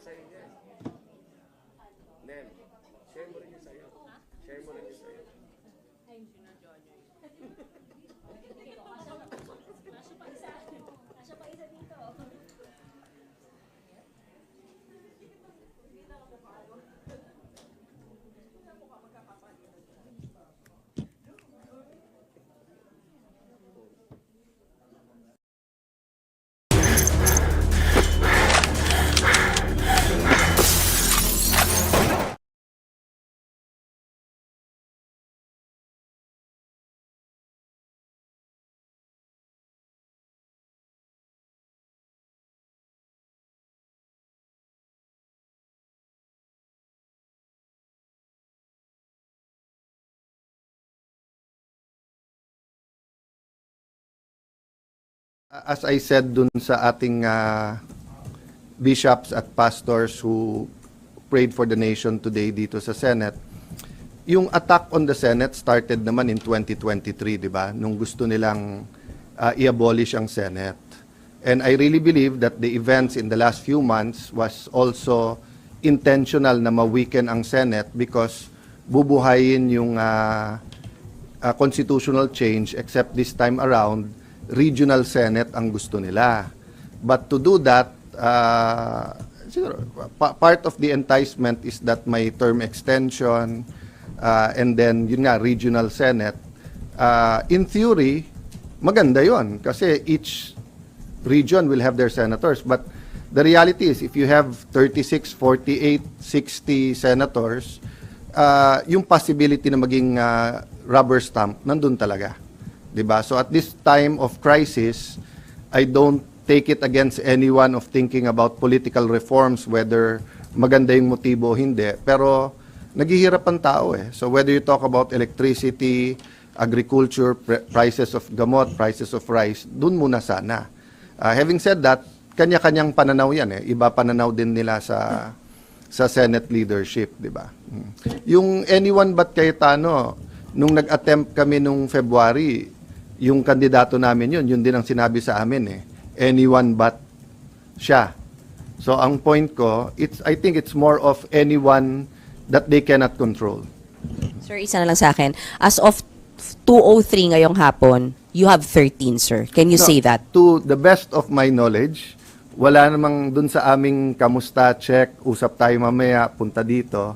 sa inyo. Nem, share mo rin yung sa'yo. Share mo rin yung sa'yo. Ay, hindi na John. Asya pa isa dito. As I said dun sa ating bishops at pastors who prayed for the nation today dito sa Senate, yung attack on the Senate started naman in 2023, di ba? Nung gusto nilang i-abolish ang Senate. And I really believe that the events in the last few months was also intentional na ma-weaken ang Senate because bubuhayin yung constitutional change, except this time around, regional Senate ang gusto nila. But to do that, part of the enticement is that may term extension, and then yun nga, regional Senate. In theory, maganda yon kasi each region will have their senators. But the reality is, if you have 36, 48, 60 senators, yung possibility na maging rubber stamp, nandun talaga. Diba? So at this time of crisis, I don't take it against anyone of thinking about political reforms, whether maganda yung motibo o hindi. Pero naghihirap ang tao eh. So whether you talk about electricity, agriculture, prices of gamot, prices of rice, dun muna sana. Having said that, kanya-kanyang pananaw yan eh. Iba pananaw din nila sa Senate leadership, di ba? Yung anyone but Cayetano, nung nag-attempt kami nung February, yung kandidato namin yun din ang sinabi sa amin eh. Anyone but siya. So ang point ko, I think it's more of anyone that they cannot control. Sir, isa na lang sa akin. As of 2:03 ngayong hapon, you have 13, sir. Can you say that? To the best of my knowledge, wala namang dun sa aming kamusta, check, usap tayo mamaya, punta dito.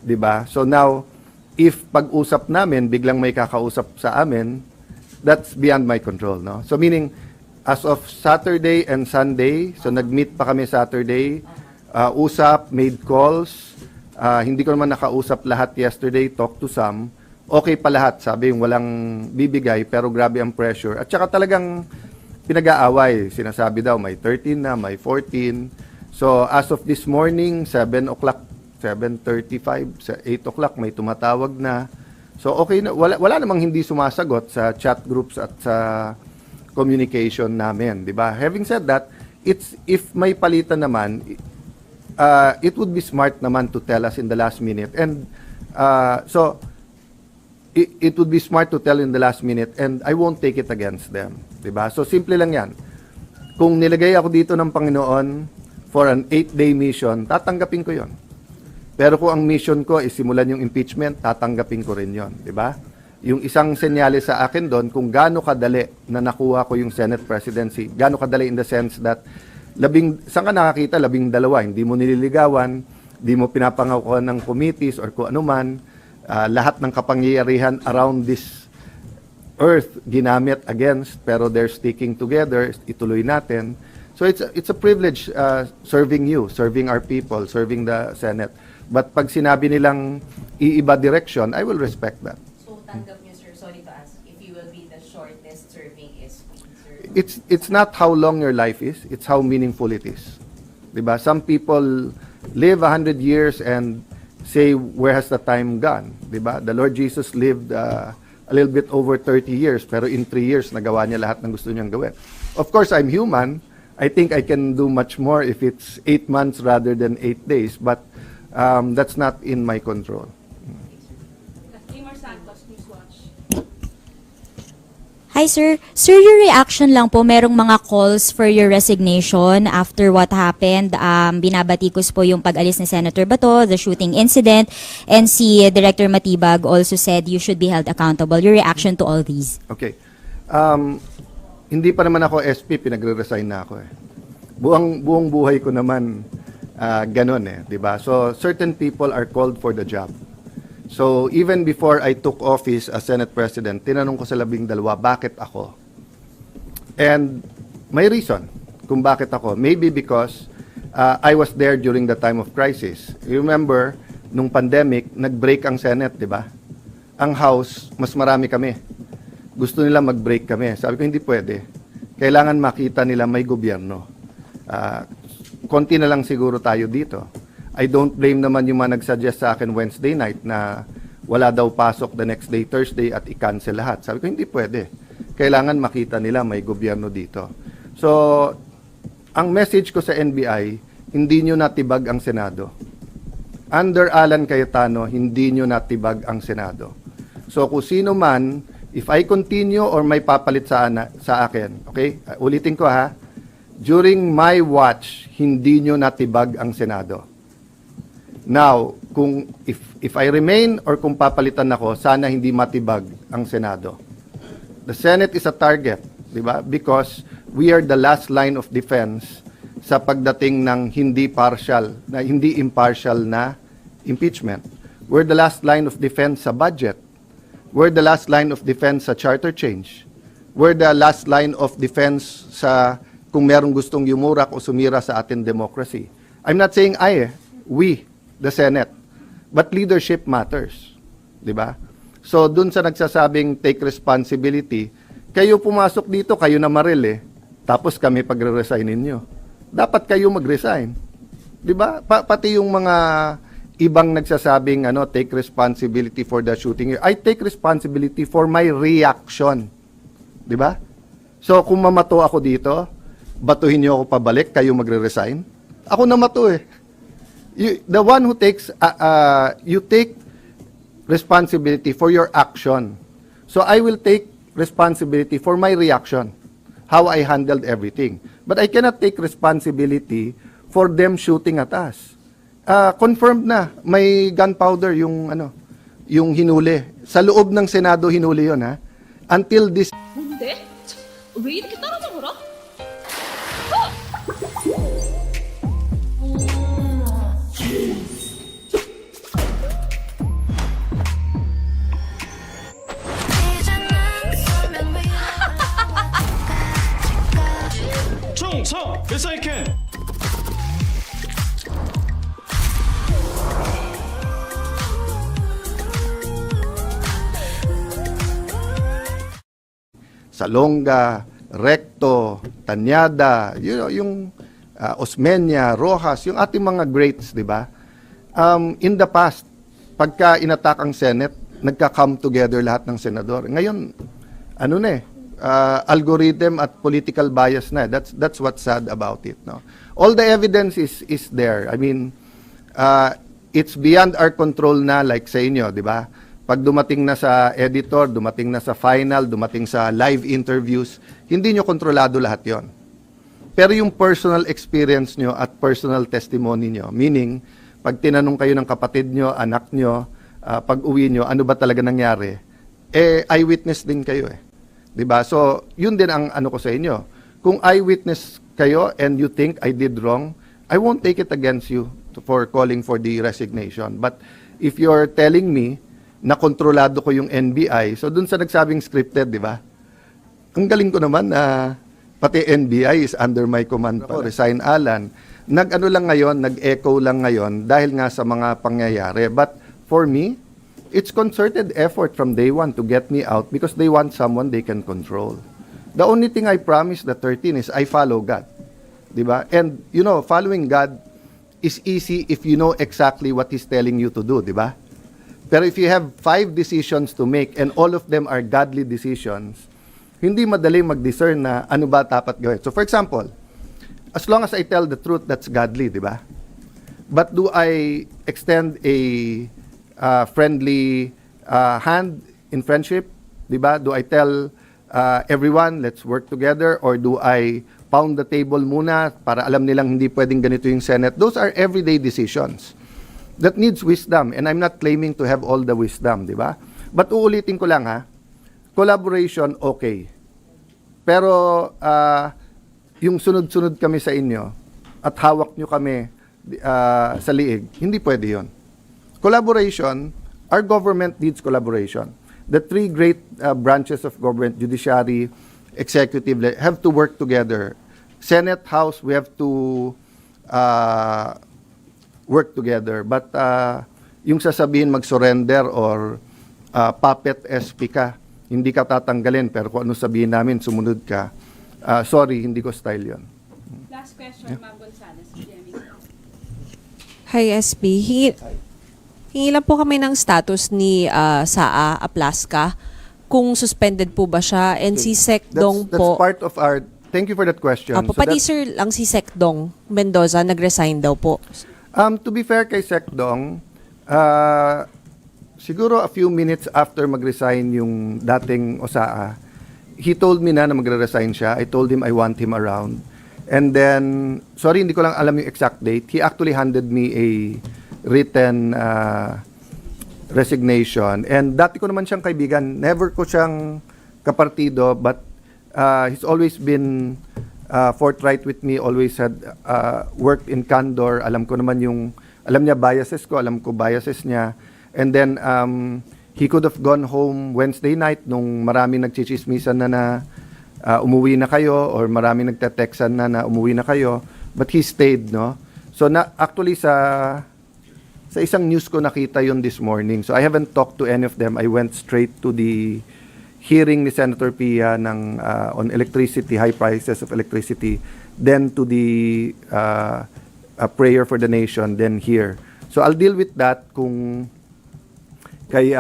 'Di ba? So now, if pag-usap namin, biglang may kakausap sa amin, that's beyond my control, no? So meaning, as of Saturday and Sunday, so nag-meet pa kami Saturday, usap, made calls, hindi ko naman nakausap lahat yesterday, talk to some, okay pa lahat, sabi yung walang bibigay, pero grabe ang pressure. At saka talagang pinag-aaway, sinasabi daw, may 13 na, may 14. So as of this morning, 7 o'clock, 7:35, sa 8 o'clock, may tumatawag na. So okay na, wala namang hindi sumasagot sa chat groups at sa communication namin, di ba? Having said that, if may palitan naman, it would be smart naman to tell us in the last minute. And so it would be smart to tell in the last minute, and I won't take it against them, di ba? So simple lang 'yan. Kung nilagay ako dito ng Panginoon for an 8-day mission, tatanggapin ko 'yon. Pero kung ang mission ko is simulan yung impeachment, tatanggapin ko rin yon, di ba? Yung isang senyales sa akin doon, kung gaano kadali na nakuha ko yung Senate presidency, gaano kadali in the sense that, saan ka nakakita? 12, hindi mo nililigawan, hindi mo pinapangakuan ng committees or kung ano man, lahat ng kapangyarihan around this earth ginamit against, pero they're sticking together, ituloy natin. So it's a privilege serving you, serving our people, serving the Senate. But pag sinabi nilang iiba direction, I will respect that. So tanggap niyo, sir, sorry to ask, if you will be the shortest serving SP, sir? It's not how long your life is, it's how meaningful it is. Diba? Some people live 100 years and say, where has the time gone? Diba? The Lord Jesus lived a little bit over 30 years, pero in 3 years, nagawa niya lahat ng gusto niyang gawin. Of course, I'm human. I think I can do much more if it's 8 months rather than 8 days, but that's not in my control. Hi, sir. Sir, your reaction lang po, merong mga calls for your resignation after what happened. Binabatikos po yung pag-alis ni Senator Bato, the shooting incident, and si Director Matibag also said you should be held accountable. Your reaction to all these? Okay. Hindi pa naman ako SP, pinagre-resign na ako eh. Buong buhay ko naman ganun eh, 'di ba? So certain people are called for the job. So even before I took office as Senate President, tinanong ko sa 12, bakit ako? And may reason kung bakit ako. Maybe because I was there during the time of crisis. You remember, nung pandemic, nag-break ang Senate, 'di ba? Ang House, mas marami kami. Gusto nila mag-break kami. Sabi ko, hindi pwede. Kailangan makita nila may gobyerno. Konti na lang siguro tayo dito. I don't blame naman yung mga nagsuggest sa akin Wednesday night na wala daw pasok the next day, Thursday, at i-cancel lahat. Sabi ko, hindi pwede. Kailangan makita nila may gobyerno dito. So, ang message ko sa NBI, hindi nyo natibag ang Senado. Under Alan Cayetano, hindi nyo natibag ang Senado. So, kung sino man, if I continue or may papalit sa akin, okay? Ulitin ko ha, during my watch, hindi nyo natibag ang Senado. Now, kung if I remain or kung papalitan ako, sana hindi matibag ang Senado. The Senate is a target, di ba? Because we are the last line of defense sa pagdating ng hindi impartial na impeachment. We're the last line of defense sa budget. We're the last line of defense sa charter change. We're the last line of defense sa kung merong gustong yumurak o sumira sa ating democracy. I'm not saying we, the Senate. But leadership matters. Di ba? So, dun sa nagsasabing take responsibility, kayo pumasok dito, kayo na maril eh. Tapos kami pagre-resign ninyo. Dapat kayo mag-resign. Di ba? Pati yung mga ibang nagsasabing take responsibility for the shooting. I take responsibility for my reaction. Di ba? So, kung mamato ako dito, batuhin niyo ako pabalik, kayo magre-resign. Ako namato eh. The one who takes, you take responsibility for your action. So I will take responsibility for my reaction, how I handled everything. But I cannot take responsibility for them shooting at us. Confirmed na, may gunpowder yung hinuli. Sa loob ng Senado hinuli yon ha. Until this... 근데? 왜 이렇게 따라잡으라? 총성! Yes, I can! Salonga, Recto, Tanyada, yung Osmeña, Rojas, yung ating mga greats, di ba? In the past, pagka inattack ang Senate, nagka-come together lahat ng senador. Ngayon, algorithm at political bias na. That's what's sad about it. No? All the evidence is there. I mean, it's beyond our control na, like sa inyo, di ba? Pag dumating na sa editor, dumating na sa final, dumating sa live interviews, hindi nyo kontrolado lahat yon. Pero yung personal experience nyo at personal testimony nyo, meaning, pag tinanong kayo ng kapatid nyo, anak nyo, pag uwi nyo, ano ba talaga nangyari? Eyewitness din kayo eh. Diba? So, yun din ang ko sa inyo. Kung eyewitness kayo and you think I did wrong, I won't take it against you for calling for the resignation. But if you're telling me na kontrolado ko yung NBI, so dun sa nagsabing scripted, di ba? Ang galing ko naman na pati NBI is under my command pa. Resign Alan. Nag-echo lang ngayon dahil nga sa mga pangyayari. But for me, it's concerted effort from day one to get me out because they want someone they can control. The only thing I promise the 13 is I follow God. Diba? And, following God is easy if you know exactly what He's telling you to do. Diba? Pero if you have 5 decisions to make and all of them are godly decisions, hindi madali mag-discern na ano ba dapat gawin. So for example, as long as I tell the truth, that's godly, diba? But do I extend a friendly hand in friendship? Diba? Do I tell everyone, let's work together, or do I pound the table muna para alam nilang hindi pwedeng ganito yung Senate? Those are everyday decisions that needs wisdom, and I'm not claiming to have all the wisdom, di ba? But uulitin ko lang ha, collaboration, okay. Pero yung sunod-sunod kami sa inyo at hawak nyo kami sa liig, hindi pwede yon. Collaboration, our government needs collaboration. The three great branches of government, judiciary, executive, have to work together. Senate, House, we have to work together. But yung sasabihin mag-surrender or puppet SP ka, hindi ka tatanggalin, pero kung ano sabihin namin, sumunod ka. Sorry, hindi ko style yon. Last question, Ma'am Gonzales. Hi, SP. Hingi lang po kami ng status ni Saa Aplaska, kung suspended po ba siya, and si Sec Dong That's po. part of our, thank you for that question. Apo, pati sir lang si Sec Dong Mendoza, nag-resign daw po. To be fair kay Sec Dong, siguro a few minutes after mag-resign yung dating Osaa, he told me na magre-resign siya. I told him I want him around. And then, sorry, hindi ko lang alam yung exact date. He actually handed me a written resignation. And dati ko naman siyang kaibigan. Never ko siyang kapartido, but he's always been forthright with me, always had worked in candor. Alam ko naman alam niya biases ko, alam ko biases niya. And then, he could have gone home Wednesday night nung marami nagchichismisan na umuwi na kayo, or marami nagte-textan na umuwi na kayo. But he stayed, no? So, actually sa isang news ko nakita yun this morning. So, I haven't talked to any of them. I went straight to the hearing ni Senator Pia on electricity, high prices of electricity, then to the prayer for the nation, then here. So, I'll deal with that kung kay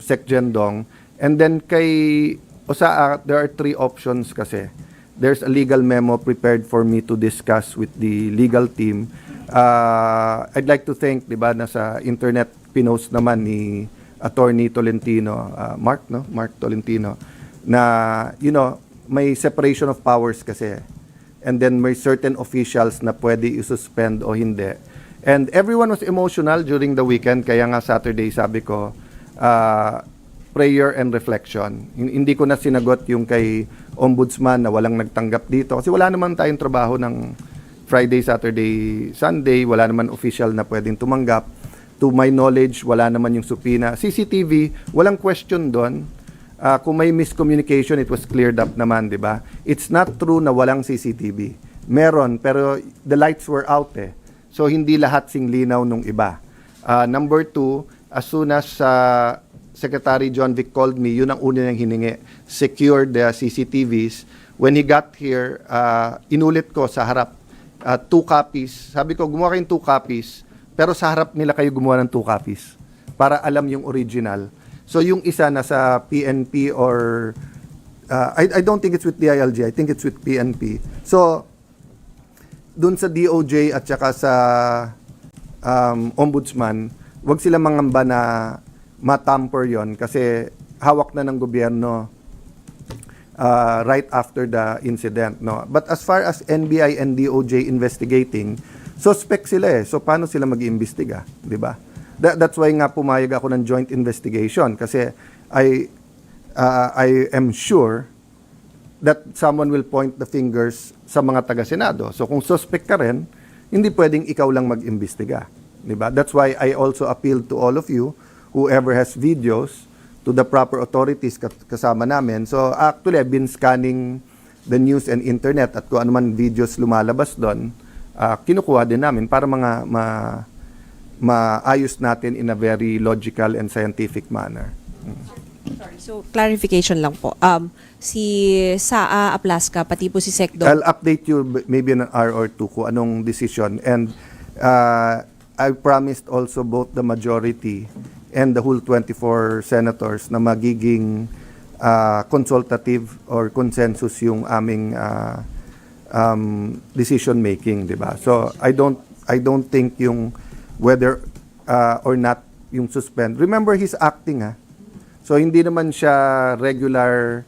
Sec Jendong. And then kay Osaa, there are three options kasi. There's a legal memo prepared for me to discuss with the legal team. I'd like to thank, di ba, nasa internet pinost naman ni Attorney Tolentino, Mark Tolentino, na, may separation of powers kasi. And then may certain officials na pwede i-suspend o hindi. And everyone was emotional during the weekend, kaya nga Saturday sabi ko, prayer and reflection. Hindi ko na sinagot yung kay Ombudsman na walang nagtanggap dito. Kasi wala naman tayong trabaho ng Friday, Saturday, Sunday. Wala naman official na pwedeng tumanggap. To my knowledge, wala naman yung subpoena. CCTV, walang question doon. Kung may miscommunication, it was cleared up naman, di ba? It's not true na walang CCTV. Meron, pero the lights were out eh. So, hindi lahat singlinaw nung iba. Number two, as soon as Secretary John Vic called me, yun ang una niyang hiningi. Secure the CCTVs. When he got here, inulit ko sa harap, 2 copies. Sabi ko, gumawa kayong 2 copies, pero sa harap nila kayo gumawa ng 2 copies para alam yung original. So yung isa nasa PNP or I don't think it's with DILG, I think it's with PNP. So dun sa DOJ at saka sa Ombudsman, wag sila mangamba na matamper yon kasi hawak na ng gobyerno right after the incident, no. But as far as NBI and DOJ investigating, suspect sila eh. So paano sila mag-iimbestiga, 'di ba? That's why nga pumayag ako ng joint investigation kasi I am sure that someone will point the fingers sa mga taga-Senado. So kung suspect ka rin, hindi pwedeng ikaw lang mag-imbestiga, 'di ba? That's why I also appeal to all of you, whoever has videos, to the proper authorities kasama namin. So actually, I've been scanning the news and internet at kung ano man videos lumalabas doon, kinukuha din namin para maayos natin in a very logical and scientific manner. Sorry, so clarification lang po. Si Saa Aplaska, pati po si Sec Dong. I'll update you maybe in an hour or two kung anong decision. And I promised also both the majority and the whole 24 senators na magiging consultative or consensus yung aming decision making, 'di ba? So I don't think yung whether or not yung suspend. Remember, he's acting So hindi naman siya regular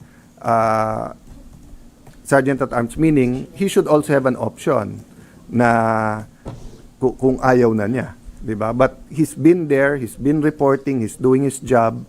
sergeant at arms, meaning he should also have an option na kung ayaw na niya, 'di ba? But he's been there, he's been reporting, he's doing his job.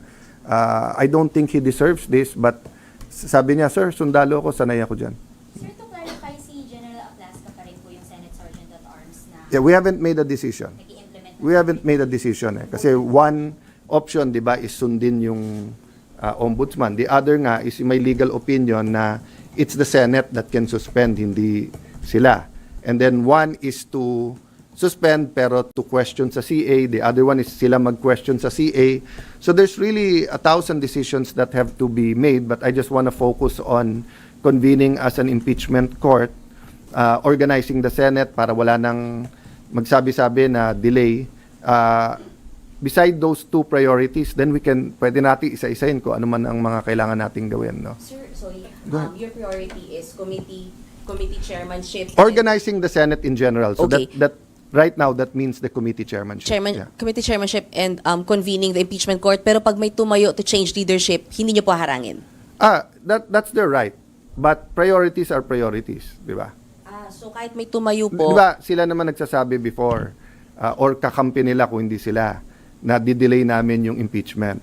I don't think he deserves this, but sabi niya, sir, sundalo ako, sanay ako diyan. Sir, to clarify, si General Aplasca pa rin po yung Senate Sergeant at Arms na Yeah, we haven't made a decision. nag-i-implement. We haven't made a decision kasi one option, 'di ba, is sundin yung ombudsman. The other nga is may legal opinion na it's the Senate that can suspend, hindi sila. And then one is to suspend pero to question sa CA. The other one is sila mag-question sa CA. So there's really 1,000 decisions that have to be made, but I just want to focus on convening as an impeachment court, organizing the Senate para wala nang magsabi-sabi na delay. Beside those two priorities, then pwede natin isa-isahin ko ano man ang mga kailangan nating gawin, no? Sir, sorry. Your priority is committee chairmanship. Organizing the Senate in general. So Okay. that right now that means the committee chairmanship. Yeah. Committee chairmanship and convening the impeachment court. Pero pag may tumayo to change leadership, hindi niyo po harangin. That's their right. But priorities are priorities, di ba? So kahit may tumayo Di po, ba sila naman nagsasabi before or kakampi nila kung hindi sila na di-delay namin yung impeachment.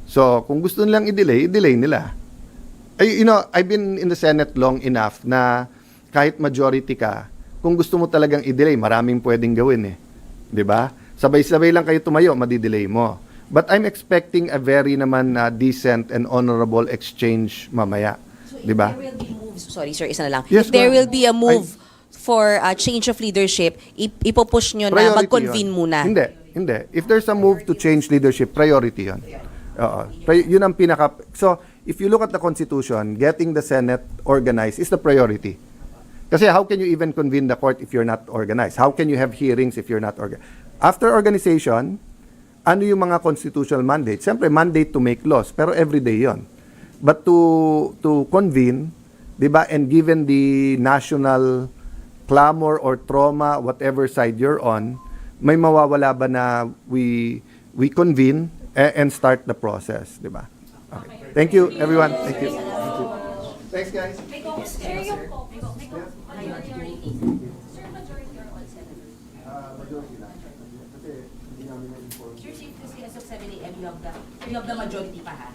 So kung gusto nilang i-delay nila. I've been in the Senate long enough na kahit majority ka, kung gusto mo talagang i-delay, maraming pwedeng gawin eh. 'Di ba? Sabay-sabay lang kayo tumayo, madi-delay mo. But I'm expecting a very naman decent and honorable exchange mamaya. so if 'Di ba? there will be moves, sorry sir, isa na lang. Yes, If there go will be a move for a change of leadership, ipopush nyo na Priority mag-convene yun. muna. Hindi. If there's a move to change leadership, priority yun. Oo. Yun ang pinaka... So, if you look at the Constitution, getting the Senate organized is the priority. Kasi how can you even convene the court if you're not organized? How can you have hearings if you're not organized? After organization, ano yung mga constitutional mandates? Siyempre, mandate to make laws, pero everyday yon. But to convene, di ba, and given the national clamor or trauma, whatever side you're on, may mawawala ba na we convene and start the process, di ba? Okay. Thank you, everyone. Thank you. Thanks, guys. Sir, yung majority. Sir, majority or all senators? Majority lang. Kasi hindi namin na-inform. Sir, safe kasi as of 7 a.m. you have the majority pa ha?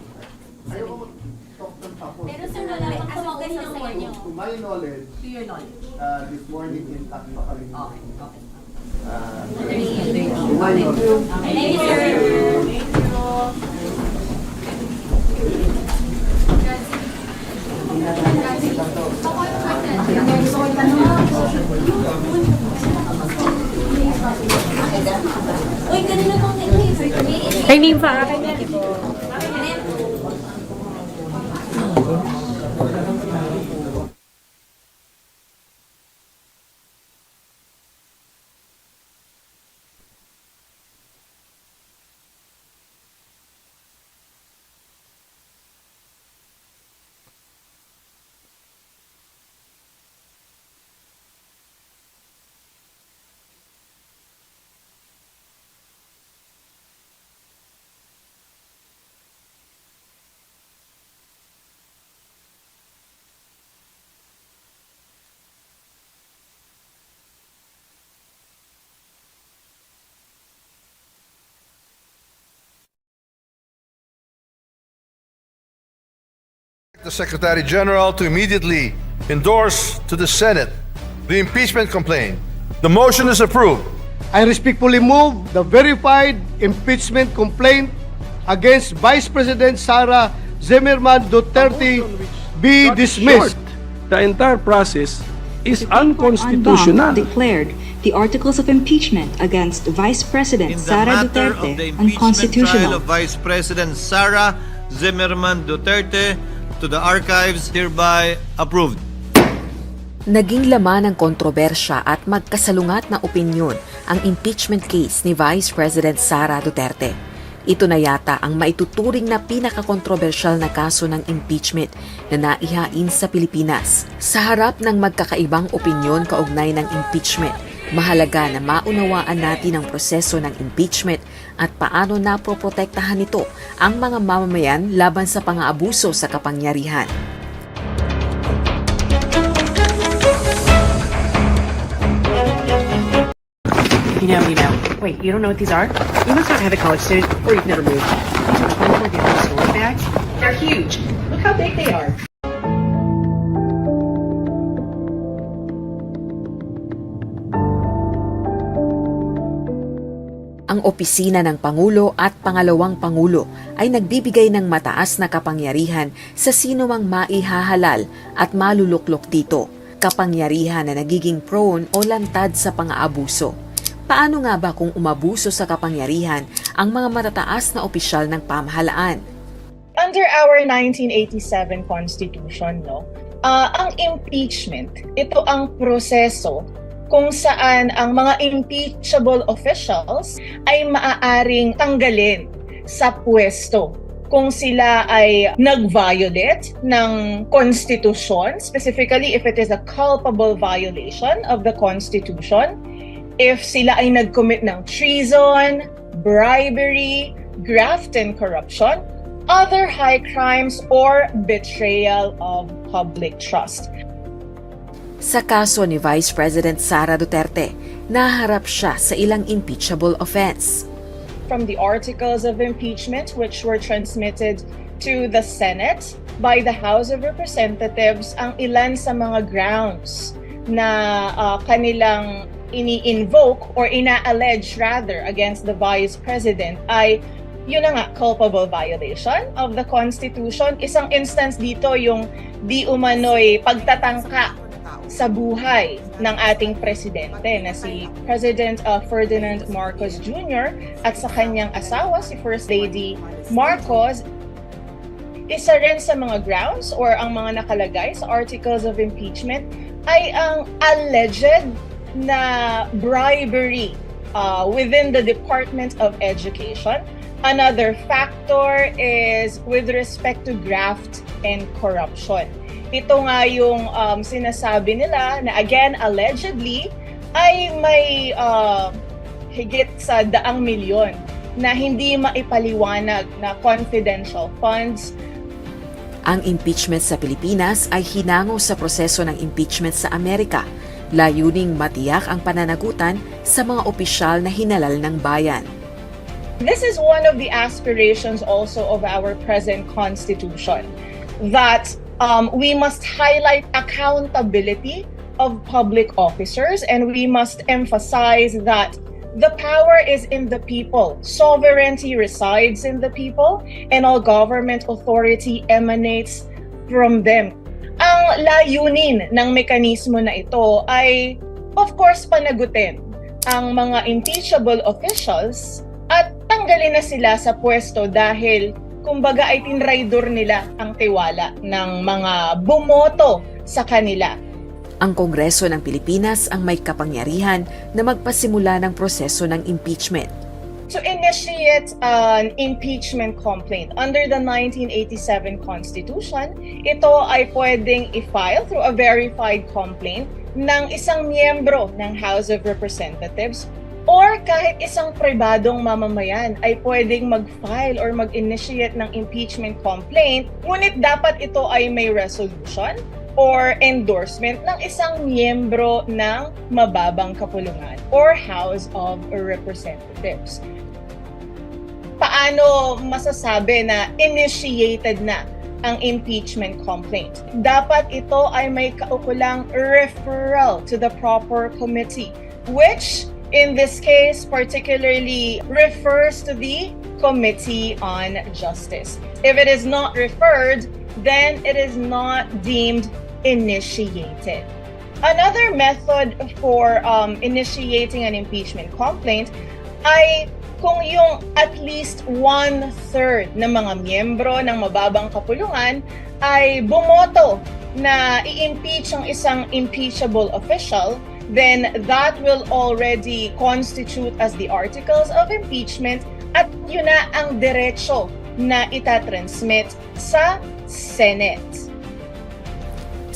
Ayaw ko talk ng tapos. Pero sir, wala pang tumagal sa inyo. To my knowledge, To your knowledge. this morning intact pa kami. Okay. Thank you, sir. Uy, kanina pong Training pa. The Secretary General to immediately endorse to the Senate the impeachment complaint. The motion is approved. I respectfully move the verified impeachment complaint against Vice President Sara Duterte be dismissed. The entire process is unconstitutional. Declared the articles of impeachment against Vice President in the Sara matter Duterte of the impeachment trial unconstitutional. of Vice President Sara Duterte to the archives hereby approved. Naging laman ng kontrobersya at magkasalungat na opinyon ang impeachment case ni Vice President Sara Duterte. Ito na yata ang maituturing na pinakakontrobersyal na kaso ng impeachment na naihain sa Pilipinas. Sa harap ng magkakaibang opinyon kaugnay ng impeachment, Mahalaga na maunawaan natin ang proseso ng impeachment at paano napoprotektahan nito ang mga mamamayan laban sa pang-aabuso sa kapangyarihan. You know. Wait, you don't know what these are? You must not have a college student, or you've never moved. These are 24 different storage bags. They're huge. Look how big they are. Ang opisina ng Pangulo at Pangalawang Pangulo ay nagbibigay ng mataas na kapangyarihan sa sinumang maihahalal at maluluklok dito, kapangyarihan na nagiging prone o lantad sa pang-aabuso. Paano nga ba kung umabuso sa kapangyarihan ang mga matataas na opisyal ng pamahalaan? Under our 1987 Constitution, ang impeachment, ito ang proseso kung saan ang mga impeachable officials ay maaaring tanggalin sa pwesto kung sila ay nag-violate ng Constitution, specifically if it is a culpable violation of the Constitution, if sila ay nag-commit ng treason, bribery, graft and corruption, other high crimes, or betrayal of public trust. Sa kaso ni Vice President Sara Duterte, naharap siya sa ilang impeachable offense. From the articles of impeachment which were transmitted to the Senate by the House of Representatives, ang ilan sa mga grounds na kanilang ini-invoke or ina-allege rather against the Vice President ay yun na nga, culpable violation of the Constitution. Isang instance dito yung di umano'y pagtatangka sa buhay ng ating presidente na si President Ferdinand Marcos Jr. at sa kanyang asawa, si First Lady Marcos. Isa rin sa mga grounds or ang mga nakalagay sa articles of impeachment ay ang alleged na bribery within the Department of Education. Another factor is with respect to graft and corruption. Ito nga yung sinasabi nila na again, allegedly, ay may higit sa 100 milyon na hindi maipaliwanag na confidential funds. Ang impeachment sa Pilipinas ay hinango sa proseso ng impeachment sa Amerika, layuning matiyak ang pananagutan sa mga opisyal na hinalal ng bayan. This is one of the aspirations also of our present Constitution, that we must highlight accountability of public officers, and we must emphasize that the power is in the people. Sovereignty resides in the people, and all government authority emanates from them. Ang layunin ng mekanismo na ito ay, of course, panagutin ang mga impeachable officials at tanggalin na sila sa pwesto dahil kumbaga ay tinraidor nila ang tiwala ng mga bumoto sa kanila. Ang Kongreso ng Pilipinas ang may kapangyarihan na magpasimula ng proseso ng impeachment. To initiate an impeachment complaint under the 1987 Constitution, ito ay pwedeng i-file through a verified complaint ng isang miyembro ng House of Representatives or kahit isang pribadong mamamayan ay pwedeng mag-file or mag-initiate ng impeachment complaint, ngunit dapat ito ay may resolution or endorsement ng isang miyembro ng mababang kapulungan or House of Representatives. Paano masasabi na initiated na ang impeachment complaint? Dapat ito ay may kaukulang referral to the proper committee, which in this case, particularly refers to the Committee on Justice. If it is not referred, then it is not deemed initiated. Another method for initiating an impeachment complaint ay kung yung at least 1/3 ng mga miyembro ng mababang kapulungan ay bumoto na i-impeach ang isang impeachable official, then that will already constitute as the articles of impeachment at yun na ang diretso na itatransmit sa Senate.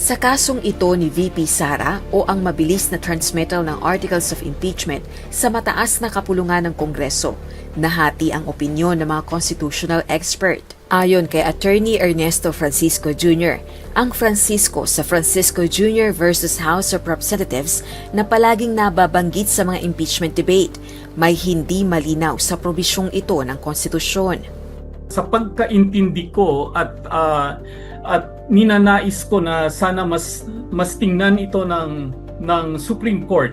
Sa kasong ito ni VP Sara o ang mabilis na transmittal ng Articles of Impeachment sa mataas na kapulungan ng Kongreso, nahati ang opinyon ng mga constitutional expert. Ayon kay Attorney Ernesto Francisco Jr., ang Francisco sa Francisco Jr. versus House of Representatives na palaging nababanggit sa mga impeachment debate, may hindi malinaw sa probisyong ito ng konstitusyon. Sa pagkaintindi ko at ninanais ko na sana mas tingnan ito ng Supreme Court,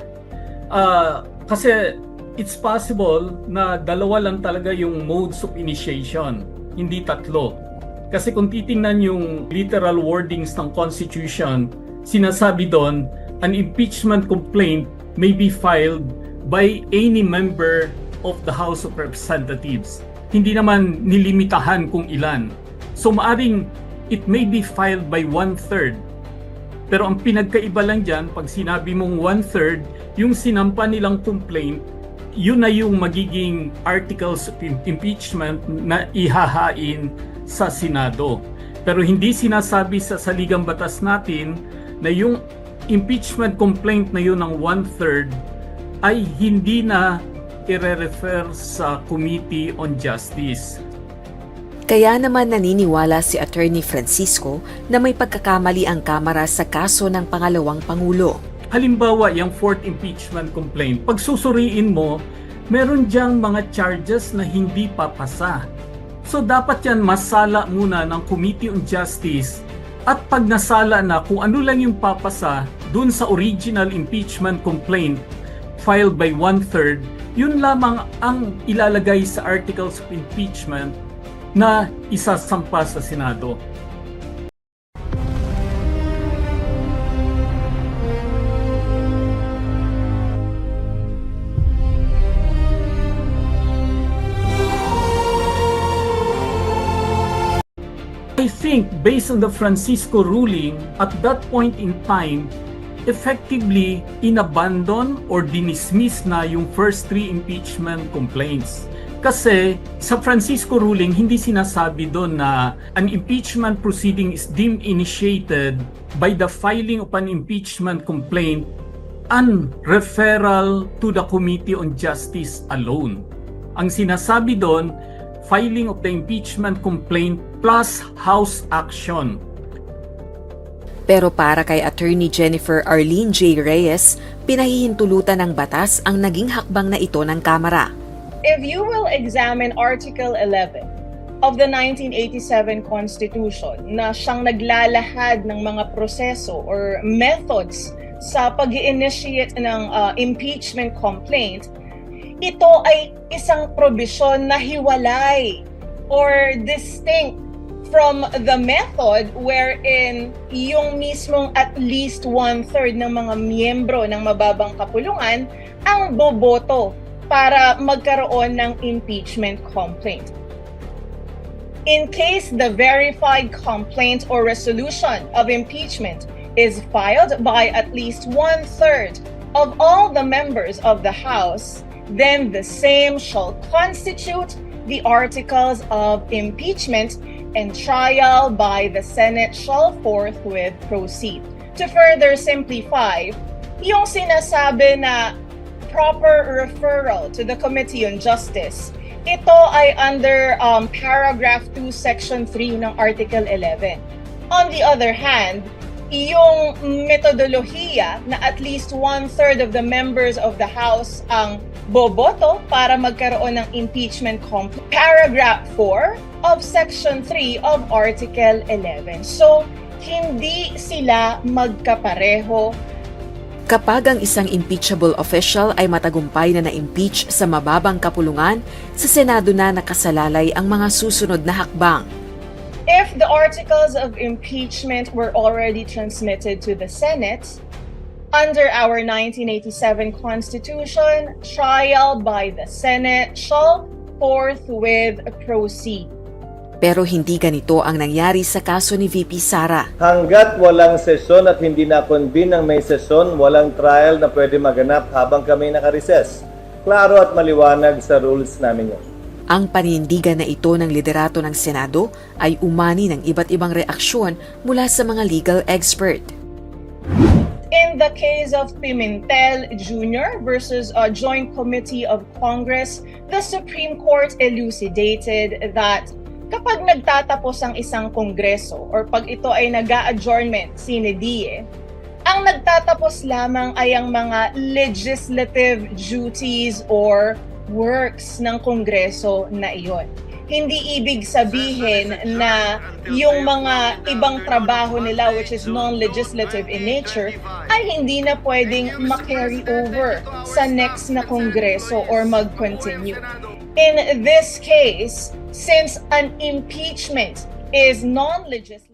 kasi it's possible na dalawa lang talaga yung modes of initiation, hindi tatlo. Kasi kung titingnan yung literal wordings ng Constitution, sinasabi doon, an impeachment complaint may be filed by any member of the House of Representatives. Hindi naman nilimitahan kung ilan. So maaring it may be filed by 1/3. Pero ang pinagkaiba lang dyan, pag sinabi mong 1/3, yung sinampa nilang complaint, yun na yung magiging articles of impeachment na ihahain sa Senado. Pero hindi sinasabi sa saligang batas natin na yung impeachment complaint na yun ng 1/3 ay hindi na i-refer sa Committee on Justice. Kaya naman naniniwala si Attorney Francisco na may pagkakamali ang Kamara sa kaso ng pangalawang Pangulo. Halimbawa, yung fourth impeachment complaint, pag susuriin mo, meron diyang mga charges na hindi papasa. So dapat yan masala muna ng Committee on Justice, at pag nasala na kung ano lang yung papasa dun sa original impeachment complaint filed by 1/3, yun lamang ang ilalagay sa articles of impeachment na isasampa sa Senado. I think based on the Francisco ruling, at that point in time, effectively inabandon or dinismiss na yung first 3 impeachment complaints. Kasi sa Francisco ruling, hindi sinasabi doon na an impeachment proceeding is deemed initiated by the filing of an impeachment complaint and referral to the Committee on Justice alone. Ang sinasabi doon, filing of the impeachment complaint plus House action. Pero para kay Attorney Jennifer Arlene J. Reyes, pinahihintulutan ng batas ang naging hakbang na ito ng Kamara. If you will examine Article 11 of the 1987 Constitution na siyang naglalahad ng mga proseso or methods sa pag-i-initiate ng impeachment complaint, ito ay isang probisyon na hiwalay or distinct from the method wherein yung mismong at least 1/3 ng mga miyembro ng mababang kapulungan ang boboto para magkaroon ng impeachment complaint. In case the verified complaint or resolution of impeachment is filed by at least 1/3 of all the members of the House, then the same shall constitute the articles of impeachment, and trial by the Senate shall forthwith proceed. To further simplify, yung sinasabi na proper referral to the Committee on Justice, ito ay under paragraph 2, section 3 ng Article 11. On the other hand, yung metodolohiya na at least 1/3 of the members of the House ang boboto para magkaroon ng impeachment complaint, paragraph 4 of section 3 of Article 11. So, hindi sila magkapareho. Kapag ang isang impeachable official ay matagumpay na na-impeach sa mababang kapulungan, sa Senado na nakasalalay ang mga susunod na hakbang. If the articles of impeachment were already transmitted to the Senate, under our 1987 Constitution, trial by the Senate shall forthwith proceed. Pero hindi ganito ang nangyari sa kaso ni VP Sara. Hanggat walang sesyon at hindi na-convene ng may sesyon, walang trial na pwede maganap habang kami naka-recess. Klaro at maliwanag sa rules namin yun. Ang panindigan na ito ng liderato ng Senado ay umani ng iba't ibang reaksyon mula sa mga legal expert. In the case of Pimentel Jr. versus a Joint Committee of Congress, the Supreme Court elucidated that kapag nagtatapos ang isang kongreso or pag ito ay nag-a-adjournment sine die, ang nagtatapos lamang ay ang mga legislative duties or works ng kongreso na iyon. Hindi ibig sabihin na yung mga ibang trabaho nila which is non-legislative in nature ay hindi na pwedeng ma-carry over sa next na kongreso or mag-continue. In this case, since an impeachment is non-legislative,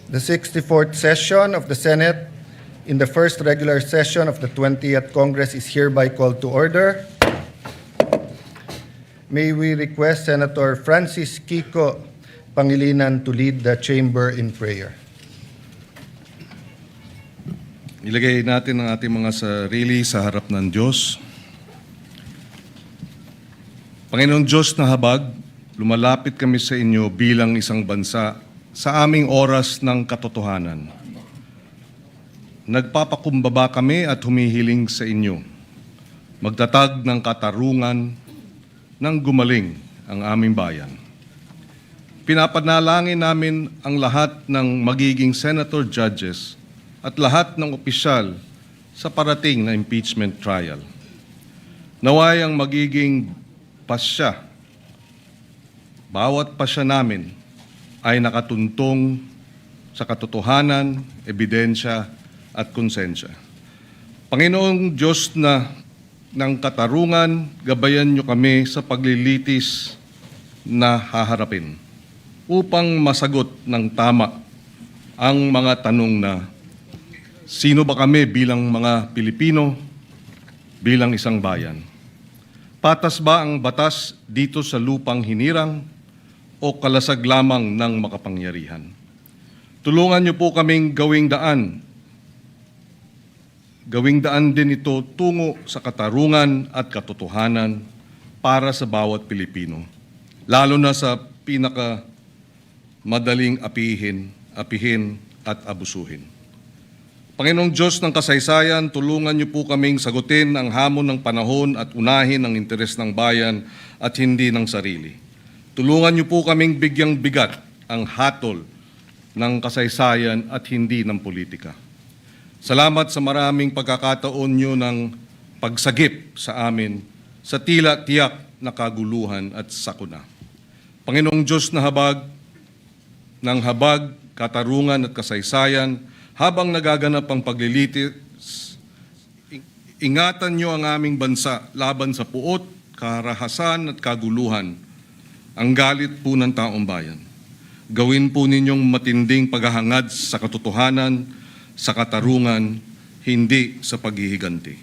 The 64th session of the Senate in the first regular session of the 20th Congress is hereby called to order. May we request Senator Francis Kiko Pangilinan to lead the chamber in prayer. Ilagay natin ang ating mga sarili sa harap ng Diyos. Panginoong Diyos na habag, lumalapit kami sa inyo bilang isang bansa sa aming oras ng katotohanan. Nagpapakumbaba kami at humihiling sa inyo. Magtatag ng katarungan nang gumaling ang aming bayan. Pinapanalangin namin ang lahat ng magiging senator judges at lahat ng opisyal sa parating na impeachment trial. Naway ang magiging pasya, bawat pasya namin ay nakatuntong sa katotohanan, ebidensya at konsensya. Panginoong Diyos na ng katarungan, gabayan niyo kami sa paglilitis na haharapin upang masagot ng tama ang mga tanong na sino ba kami bilang mga Pilipino, bilang isang bayan? Patas ba ang batas dito sa lupang hinirang o kalasag lamang ng makapangyarihan? Tulungan niyo po kaming gawing daan din ito tungo sa katarungan at katotohanan para sa bawat Pilipino, lalo na sa madaling apihin at abusuhin. Panginoong Diyos ng kasaysayan, tulungan niyo po kaming sagutin ang hamon ng panahon at unahin ang interes ng bayan at hindi ng sarili. Tulungan niyo po kaming bigyang bigat ang hatol ng kasaysayan at hindi ng politika. Salamat sa maraming pagkakataon niyo ng pagsagip sa amin sa tila tiyak na kaguluhan at sakuna. Panginoong Diyos na habag, katarungan at kasaysayan, habang nagaganap ang paglilitis, ingatan niyo ang aming bansa laban sa puot, karahasan at kaguluhan, ang galit po ng taong bayan. Gawin po ninyong matinding paghahangad sa katotohanan, sa katarungan, hindi sa paghihiganti.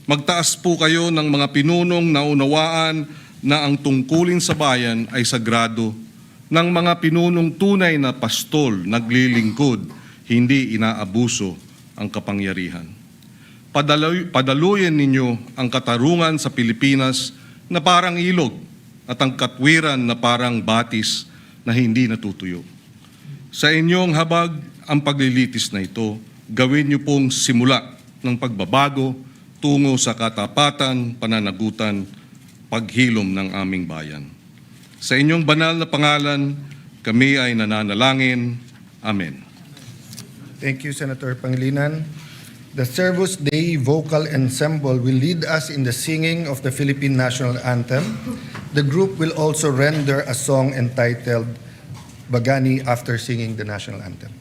Magtaas po kayo ng mga pinunong naunawaan na ang tungkulin sa bayan ay sagrado, ng mga pinunong tunay na pastol, naglilingkod, hindi inaabuso ang kapangyarihan. Padaluyin ninyo ang katarungan sa Pilipinas na parang ilog at ang katwiran na parang batis na hindi natutuyo. Sa inyong habag ang paglilitis na ito, gawin niyo pong simula ng pagbabago tungo sa katapatan, pananagutan, paghilom ng aming bayan. Sa inyong banal na pangalan, kami ay nananalangin. Amen. Thank you, Senator Pangilinan. The Servus Dei Vocal Ensemble will lead us in the singing of the Philippine National Anthem. The group will also render a song entitled Bagani after singing the National Anthem.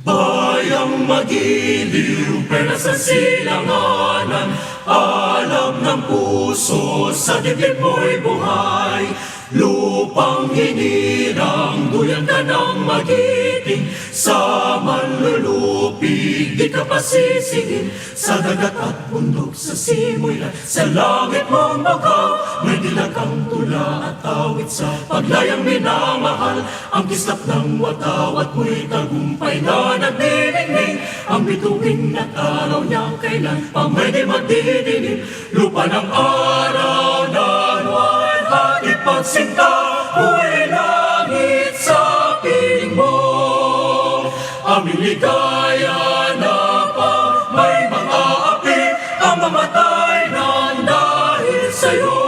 Bayang magiliw, pera sa silanganan, alam ng puso, sa dibdib mo'y buhay. Lupang hinirang, duyan ka ng magiting, sa manlulupig, di ka pasisingin. Sa dagat at bundok, sa simoy at sa langit mong bakaw, may dilag kang tula at awit sa paglayang minamahal. Ang kislap ng wataw at mo'y tagumpay na nagdidingning, ang bituin at araw niyang kailan pang may di magdidinig. Lupa ng araw na nuwan, hatid pagsinta, buhay langit sa piling mo. Aming ligaya na pa may mga api, ang mamatay ng dahil sa'yo.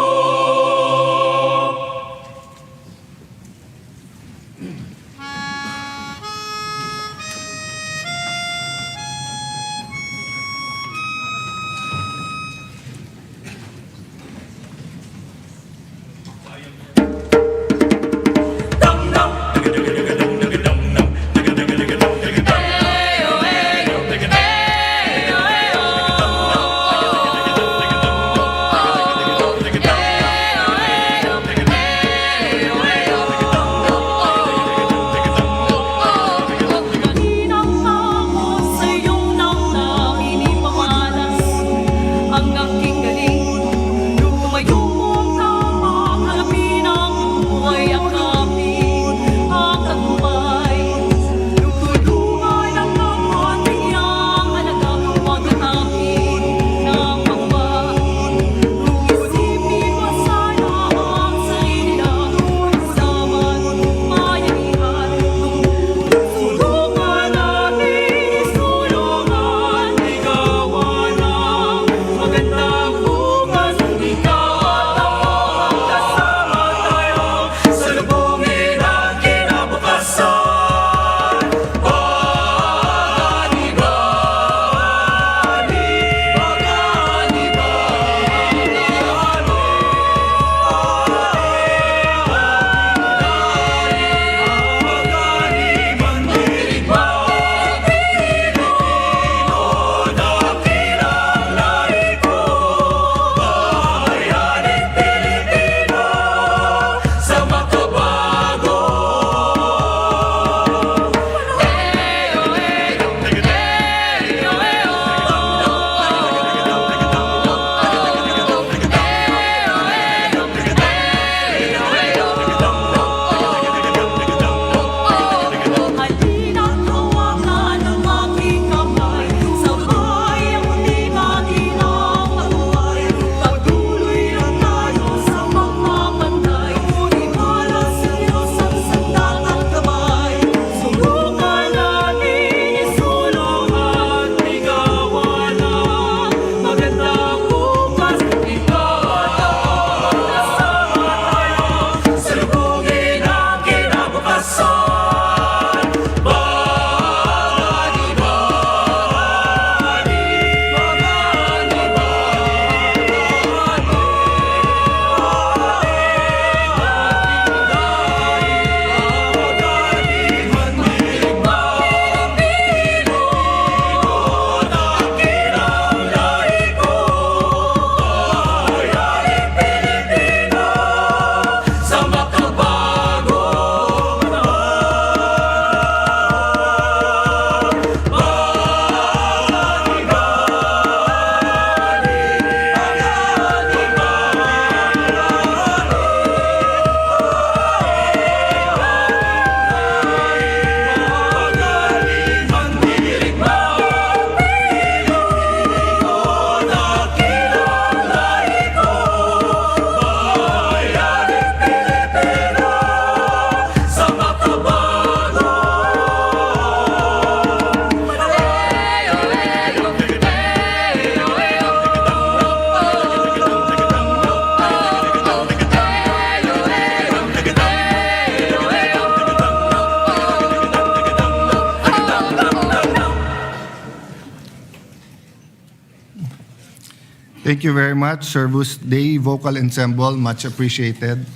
Thank you very much, Servus Dei Vocal Ensemble, much appreciated.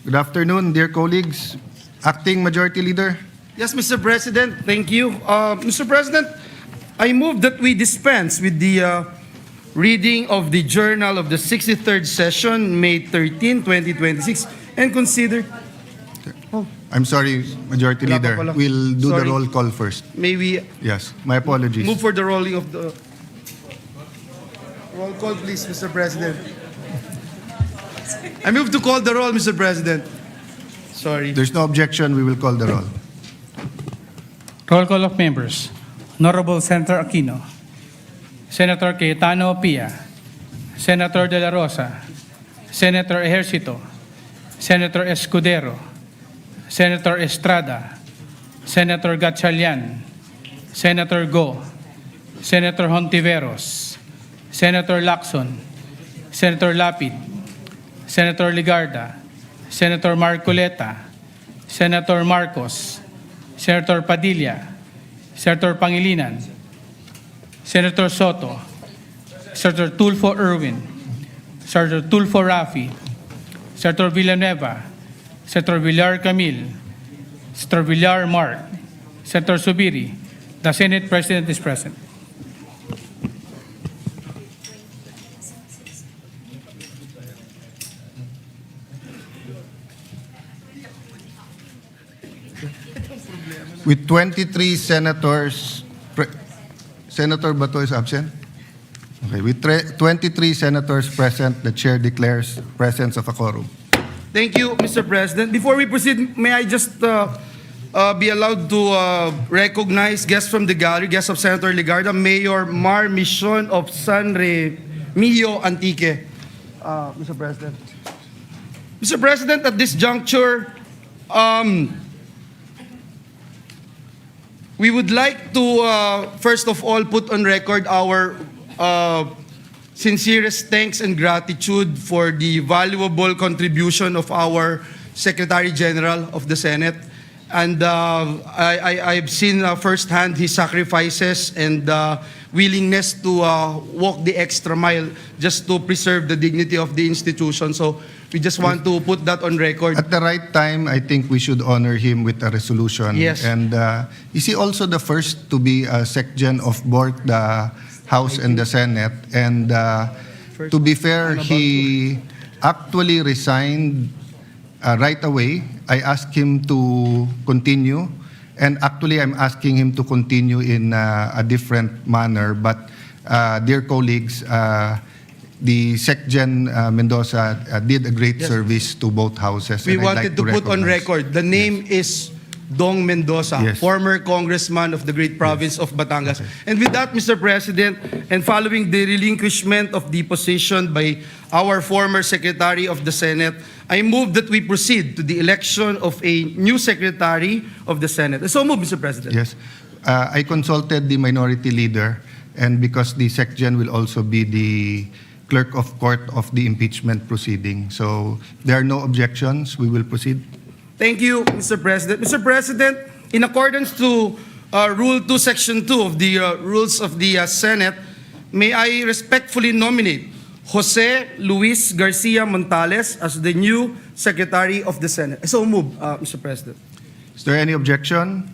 Good afternoon, dear colleagues. Acting Majority Leader. Yes, Mr. President, thank you. Mr. President, I move that we dispense with the reading of the journal of the 63rd session, May 13, 2026, and consider... Oh, I'm sorry, Majority Wala pa Leader. pala. We'll do Sorry. the roll call first. may we Yes, my apologies. move for the rolling of the... Roll call, please, Mr. President. I move to call the roll, Mr. President. Sorry. There's no objection, we will call the roll. Roll call of members. Honorable Senator Aquino, Senator Cayetano Pia, Senator De La Rosa, Senator Ejercito, Senator Escudero, Senator Estrada, Senator Gatchalian, Senator Go, Senator Hontiveros, Senator Lacson, Senator Lapid, Senator Ligarda, Senator Marcoleta, Senator Marcos, Senator Padilla, Senator Pangilinan, Senator Soto, Senator Tulfo Erwin, Senator Tulfo Rafi, Senator Villanueva, Senator Villar Camille, Senator Villar Mark, Senator Subiri. The Senate President is present. With 23 senators, Senator Bato is absent? Okay, with 23 senators present, the chair declares presence of a quorum. Thank you, Mr. President. Before we proceed, may I just be allowed to recognize guests from the gallery, guests of Senator Ligarda, Mayor Mar Mission of San Remigio Antique. Mr. President. Mr. President, at this juncture, we would like to, first of all, put on record our sincerest thanks and gratitude for the valuable contribution of our Secretary General of the Senate. And I've seen firsthand his sacrifices and willingness to walk the extra mile just to preserve the dignity of the institution. So we just want to put that on record. At the right time, I think we should honor him with a resolution. Yes. And is he also the first to be a SecGen of both the House and the Senate? And to be fair, he actually resigned right away. I asked him to continue. And actually, I'm asking him to continue in a different manner. But, dear colleagues, the SecGen Mendoza did a great service to both houses. We and I'd wanted to put on recognize. record, the name is Dong Mendoza, Yes. former congressman of the great province of Batangas. And with that, Mr. President, and following the relinquishment of the position by our former Secretary of the Senate, I move that we proceed to the election of a new Secretary of the Senate. So move, Mr. President. Yes. I consulted the minority leader, and because the SecGen will also be the clerk of court of the impeachment proceeding. So there are no objections. We will proceed. Thank you, Mr. President. Mr. President, in accordance to Rule 2, Section 2 of the Rules of the Senate, may I respectfully nominate Jose Luis Garcia Montales as the new Secretary of the Senate. So move, Mr. President. Is there any objection?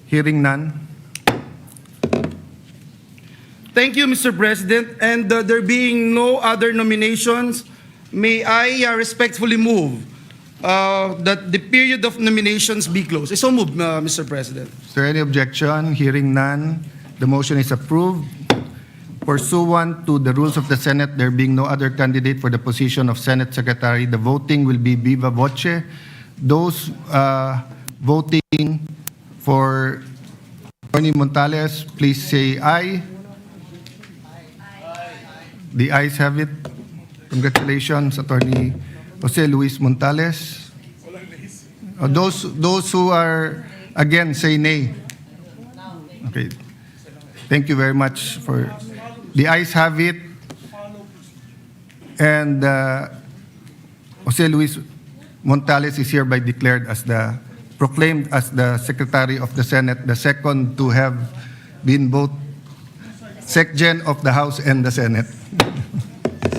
Hearing none. Thank you, Mr. President. And there being no other nominations, may I respectfully move that the period of nominations be closed. So move, Mr. President. Is there any objection? Hearing none. The motion is approved. Pursuant to the rules of the Senate, there being no other candidate for the position of Senate Secretary, the voting will be viva voce. Those voting for Attorney Montales, please say aye. The ayes have it. Congratulations, Attorney Jose Luis Montales. Those who are again, say nay. Okay. Thank you very much for... The ayes have it. And Jose Luis Montales is hereby declared as proclaimed as the Secretary of the Senate, the second to have been both SecGen of the House and the Senate.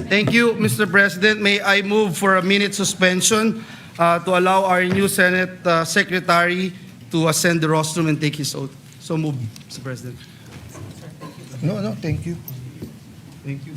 Thank you, Mr. President. May I move for a minute suspension to allow our new Senate Secretary to ascend the rostrum and take his oath. So move, Mr. President. No, thank you. Thank you.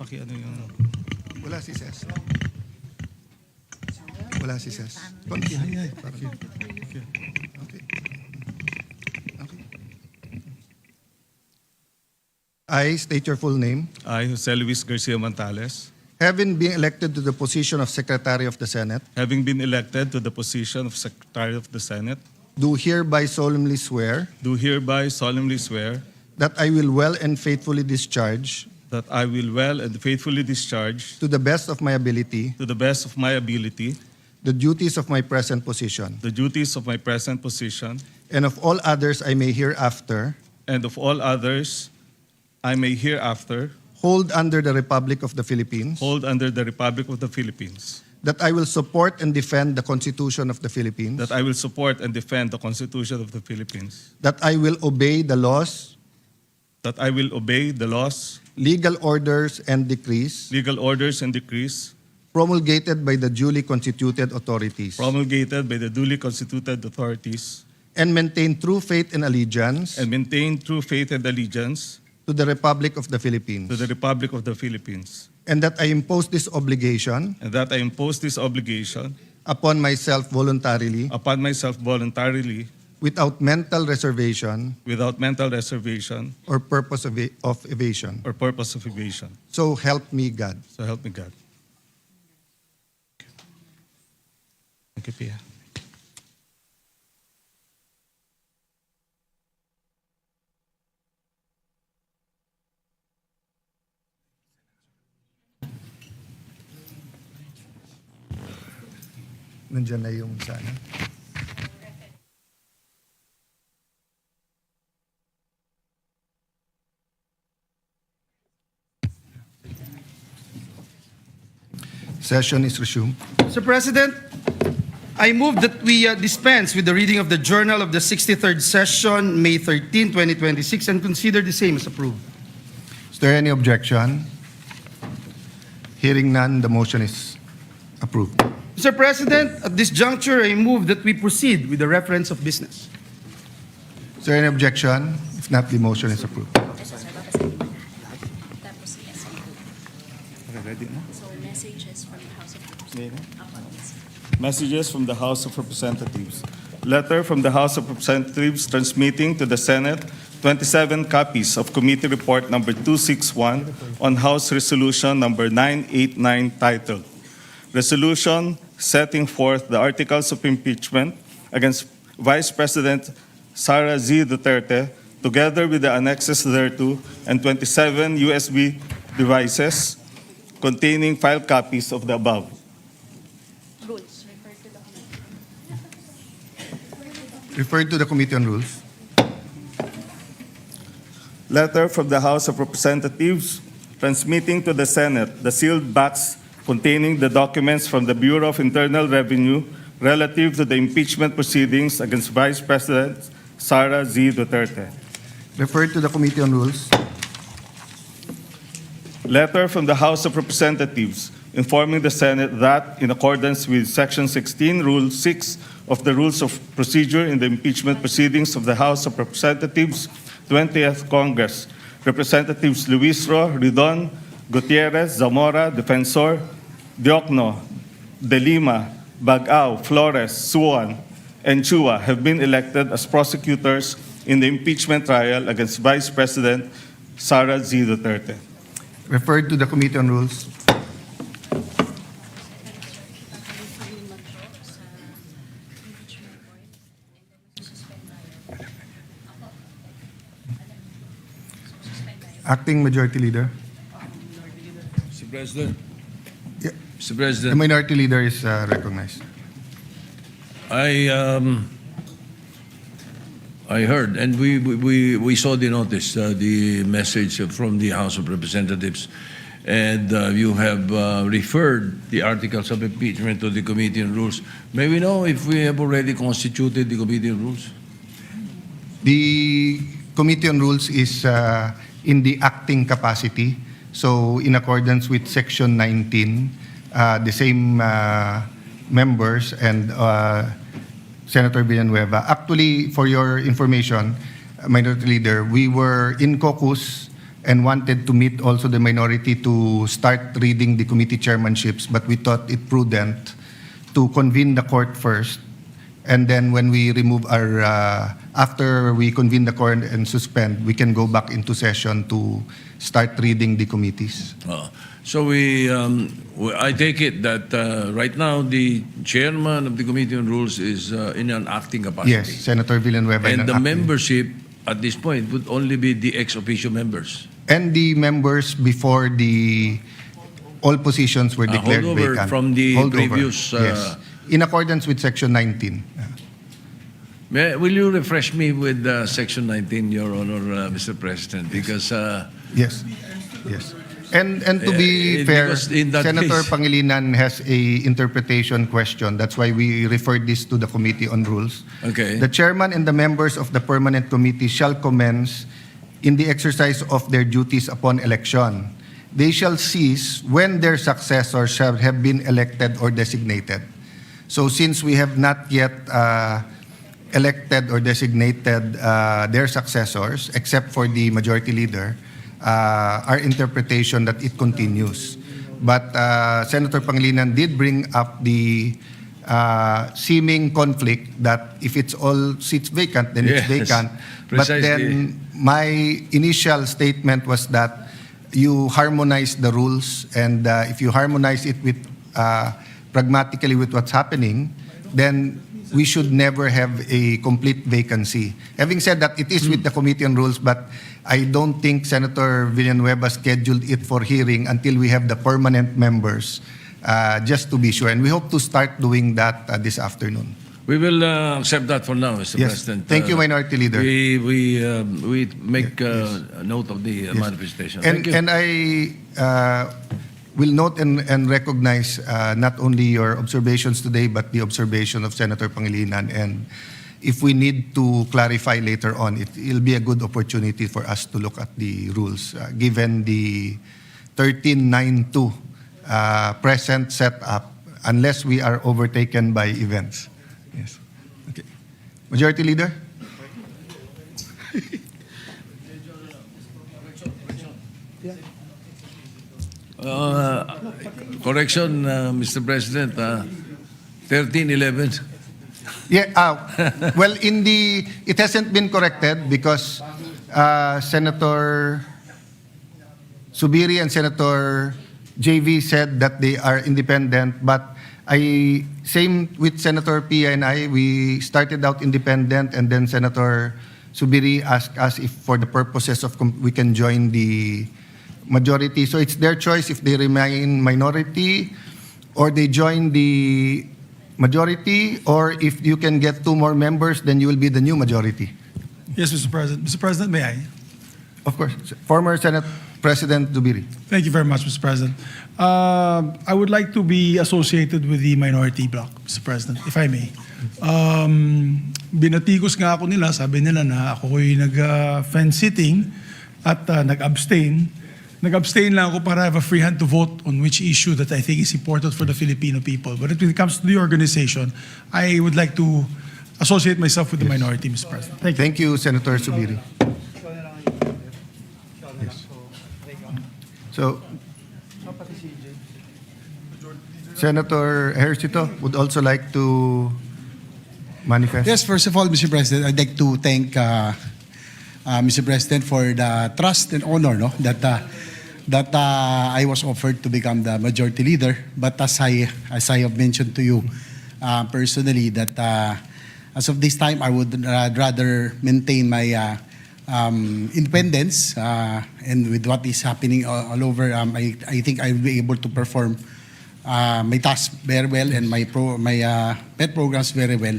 Ano yung... Wala si Ses. Wala si Ses. Konti. Okay. I state your full name. I, Jose Luis Garcia Montales, Having been elected to the position of Secretary of the Senate, having been elected to the position of Secretary of the Senate, do hereby solemnly swear do hereby solemnly swear that I will well and faithfully discharge, that I will well and faithfully discharge, to the best of my ability, to the best of my ability, the duties of my present position, the duties of my present position, and of all others I may hereafter and of all others I may hereafter hold under the Republic of the Philippines, hold under the Republic of the Philippines, that I will support and defend the Constitution of the Philippines, that I will support and defend the Constitution of the Philippines, that I will obey the laws, that I will obey the laws, legal orders, and decrees legal orders, and decrees promulgated by the duly constituted authorities, promulgated by the duly constituted authorities, and maintain true faith and allegiance and maintain true faith and allegiance to the Republic of the Philippines, to the Republic of the Philippines, and that I impose this obligation and that I impose this obligation upon myself voluntarily, without mental reservation or purpose of evasion. So help me God. So help me God. Thank you, Pia. Nandiyan na yung sana. Session is resumed. Mr. President, I move that we dispense with the reading of the Journal of the 63rd Session, May 13, 2026, and consider the same as approved. Is there any objection? Hearing none, the motion is approved. Mr. President, at this juncture, I move that we proceed with the reference of business. Is there any objection? If not, the motion is approved. Messages from the House of Representatives. Letter from the House of Representatives transmitting to the Senate 27 copies of Committee Report number 261 on House Resolution number 989 titled Resolution Setting Forth the Articles of Impeachment against Vice President Sara Z. Duterte, together with the annexes thereto, and 27 USB devices containing file copies of the above. Referred to the Committee on Rules. Letter from the House of Representatives transmitting to the Senate the sealed box containing the documents from the Bureau of Internal Revenue relative to the impeachment proceedings against Vice President Sara Z. Duterte. Referred to the Committee on Rules. Letter from the House of Representatives informing the Senate that, in accordance with Section 16, Rule 6 of the Rules of Procedure in the impeachment proceedings of the House of Representatives, 20th Congress, Representatives Luis Ro, Ridon, Gutierrez, Zamora, Defensor, Diokno, De Lima, Bagao, Flores, Suan, and Chua have been elected as prosecutors in the impeachment trial against Vice President Sara Z. Duterte. Referred to the Committee on Rules. Acting Majority Leader. Mr. President. Yeah. Mr. President. The Minority Leader is recognized. I I heard, and we saw the notice, the message from the House of Representatives, and you have referred the articles of impeachment to the Committee on Rules. May we know if we have already constituted the Committee on Rules? The Committee on Rules is in the acting capacity. So in accordance with Section 19, the same members and Senator Villanueva. Actually, for your information, Minority Leader, we were in caucus and wanted to meet also the minority to start reading the committee chairmanships, but we thought it prudent to convene the court first. And then when we remove our, after we convene the court and suspend, we can go back into session to start reading the committees. So I take it that right now the chairman of the Committee on Rules is in an acting capacity. Yes, Senator Villanueva. And the membership at this point would only be the ex-officio members. And the members before all positions were declared holdover vacant. From the previous... yes, in accordance with Section 19. Will you refresh me with Section 19, Your Honor, Mr. President? Because... yes, yes. And to be fair, Senator Pangilinan has a interpretation question. That's why we referred this to the Committee on Rules. Okay. The chairman and the members of the permanent committee shall commence in the exercise of their duties upon election. They shall cease when their successors shall have been elected or designated. So since we have not yet elected or designated their successors, except for the majority leader, our interpretation that it continues. But Senator Pangilinan did bring up the seeming conflict that if it's all seats vacant, then it's vacant. Precisely. But then my initial statement was that you harmonize the rules, and if you harmonize it with pragmatically with what's happening, then we should never have a complete vacancy. Having said that, it is with the Committee on Rules, but I don't think Senator Villanueva scheduled it for hearing until we have the permanent members, just to be sure. And we hope to start doing that this afternoon. We will accept that for now, Mr. Yes. President. Thank you, Minority Leader. We make note of the manifestation. Thank you. And I will note and recognize not only your observations today, but the observation of Senator Pangilinan. And if we need to clarify later on, it'll be a good opportunity for us to look at the rules, given the 1392 present setup, unless we are overtaken by events. Yes. Okay. Majority Leader? Correction, Mr. President, 1311. Yeah, well, it hasn't been corrected because Senator Subiri and Senator JV said that they are independent, but same with Senator Pia and I, we started out independent, and then Senator Subiri asked us if for the purposes of we can join the majority. So it's their choice if they remain minority or they join the majority, or if you can get 2 more members, then you will be the new majority. Yes, Mr. President. Mr. President, may I? Of course. Former Senate President Zubiri. Thank you very much, Mr. President. I would like to be associated with the minority bloc, Mr. President, if I may. Binatikos nga ako nila, sabi nila na ako'y nag-fence sitting at nag-abstain. Nag-abstain lang ako para have a free hand to vote on which issue that I think is important for the Filipino people. But when it comes to the organization, I would like to associate myself with the minority, Mr. President. Thank you. Thank you, Senator Subiri. Yes. So, Senator Ejercito would also like to manifest. Yes, first of all, Mr. President, I'd like to thank Mr. President for the trust and honor that I was offered to become the majority leader. But as I have mentioned to you personally, that as of this time, I would rather maintain my independence, and with what is happening all over, I think I'll be able to perform my tasks very well and my pet programs very well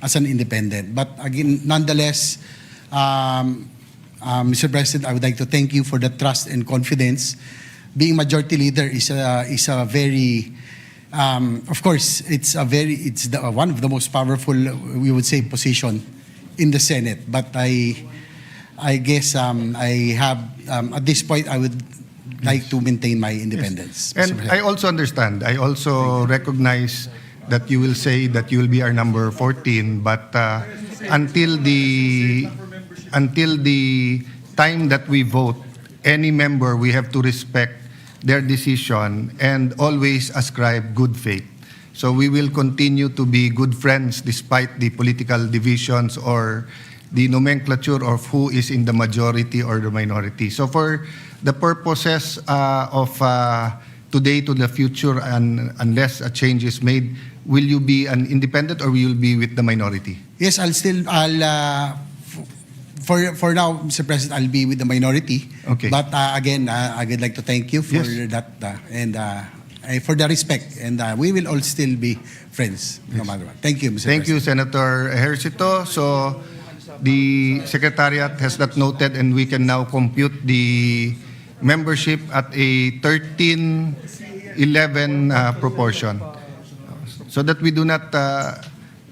as an independent. But again, nonetheless, Mr. President, I would like to thank you for the trust and confidence. Being majority leader is a very, of course, it's one of the most powerful, we would say, position in the Senate. But I guess I have, at this point, I would like to maintain my independence. Yes. And I also understand. I also recognize that you will say that you will be our number 14, but until the time that we vote, any member, we have to respect their decision and always ascribe good faith. So we will continue to be good friends despite the political divisions or the nomenclature of who is in the majority or the minority. So for the purposes of today to the future, and unless a change is made, will you be an independent or will you be with the minority? Yes, for now, Mr. President, I'll be with the minority. Okay. But again, I would like to thank you for that and for the respect. And we will all still be friends, no matter what. Thank you, Mr. Thank you, President. Senator Ejercito. So the Secretariat has that noted, and we can now compute the membership at a 13-11 proportion, so that we do not,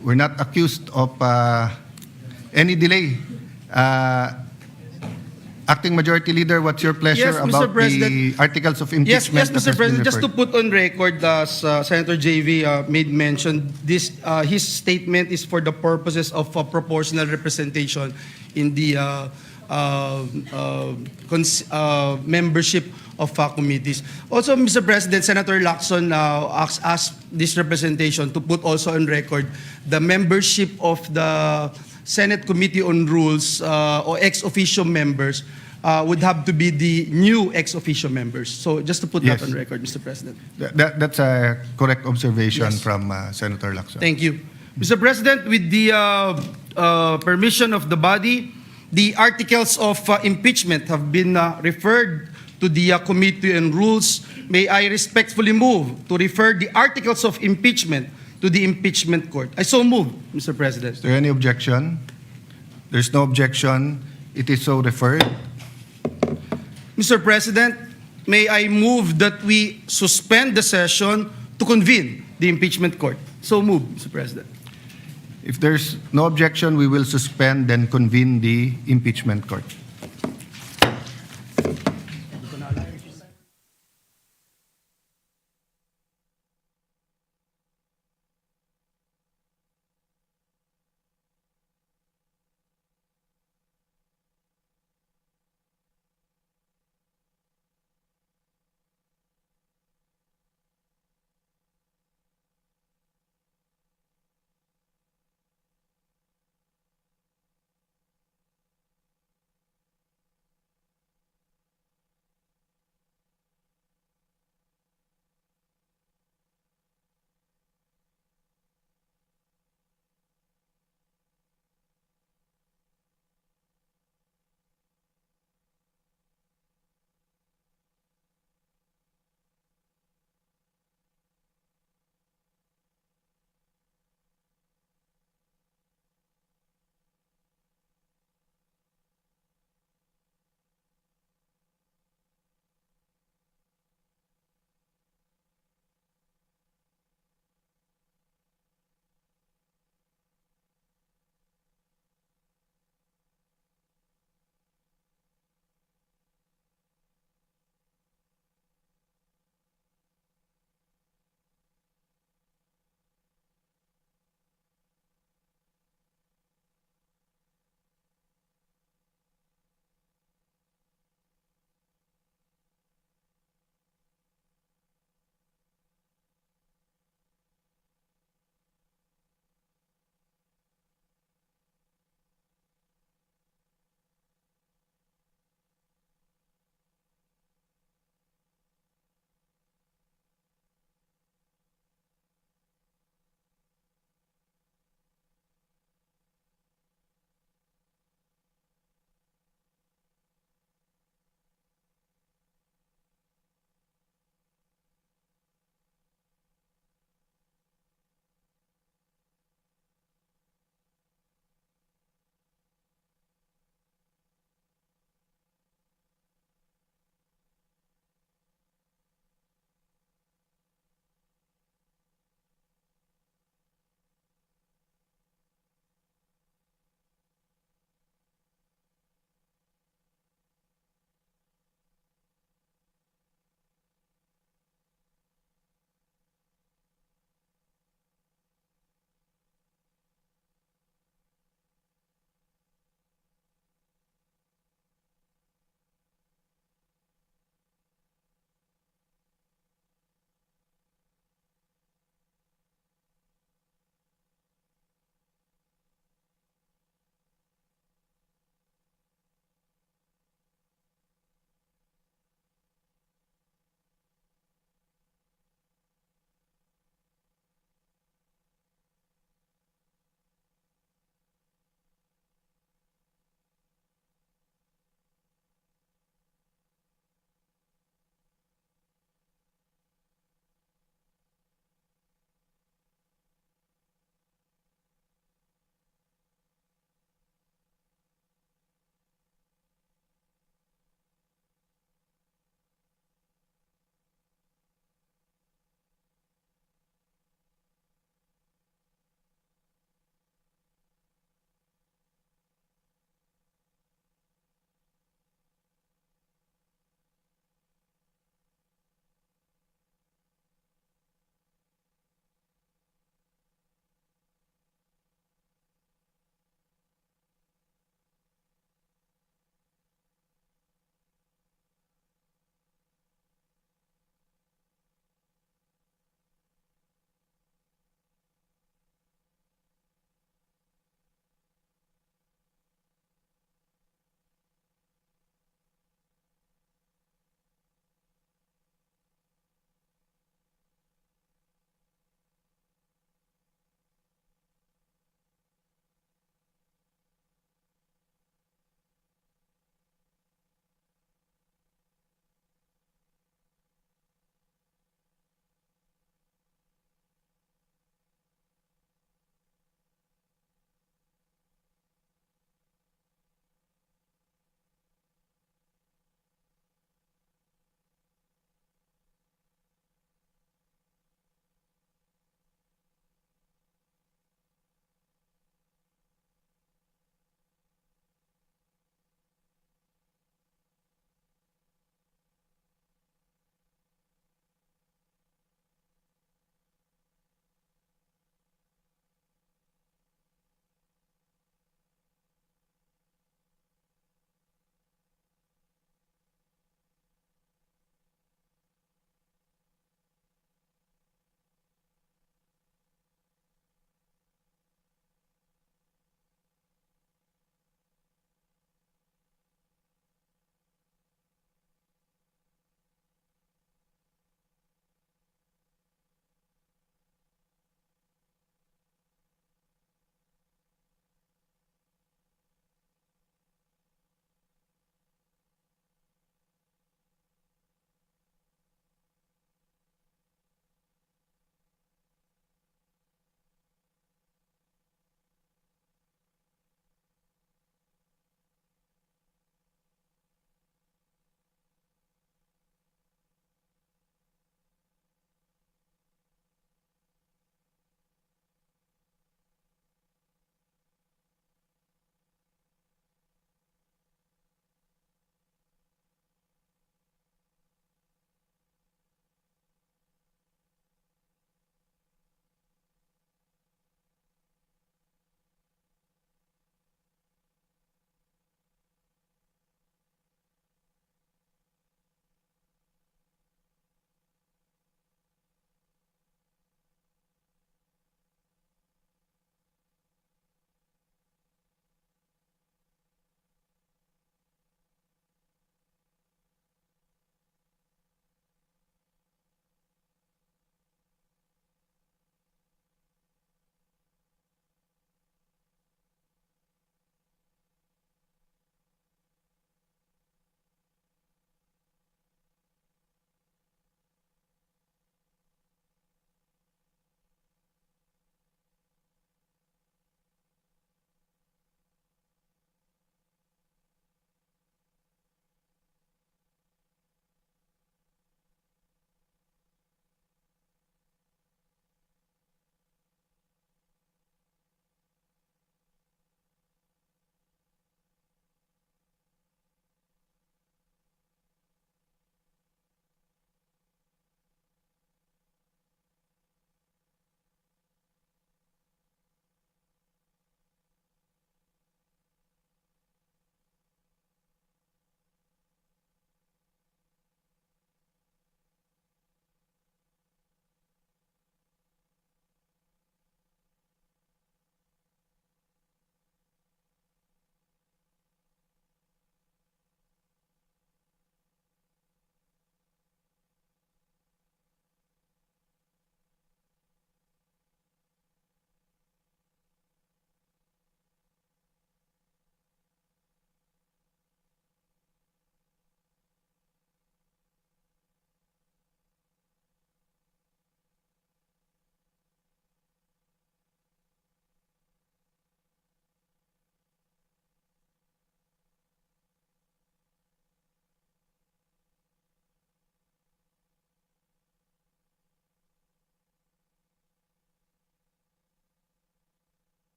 we're not accused of any delay. Acting Majority Leader, what's your pleasure Yes, Mr. about the President. articles of Yes, impeachment? Mr. President, just to put on record, as Senator JV made mention, his statement is for the purposes of proportional representation in the membership of committees. Also, Mr. President, Senator Lacson asked this representation to put also on record the membership of the Senate Committee on Rules or ex officio members would have to be the new ex officio members. So just to put Yes. that on record, Mr. President. That's a correct observation Yes. from Senator Lacson. Thank you. Mr. President, with the permission of the body, the articles of impeachment have been referred to the Committee on Rules. May I respectfully move to refer the articles of impeachment to the impeachment court. I so move, Mr. President. Is there any objection? There's no objection. It is so referred. Mr. President, may I move that we suspend the session to convene the impeachment court. So move, Mr. President. If there's no objection, we will suspend and convene the impeachment court.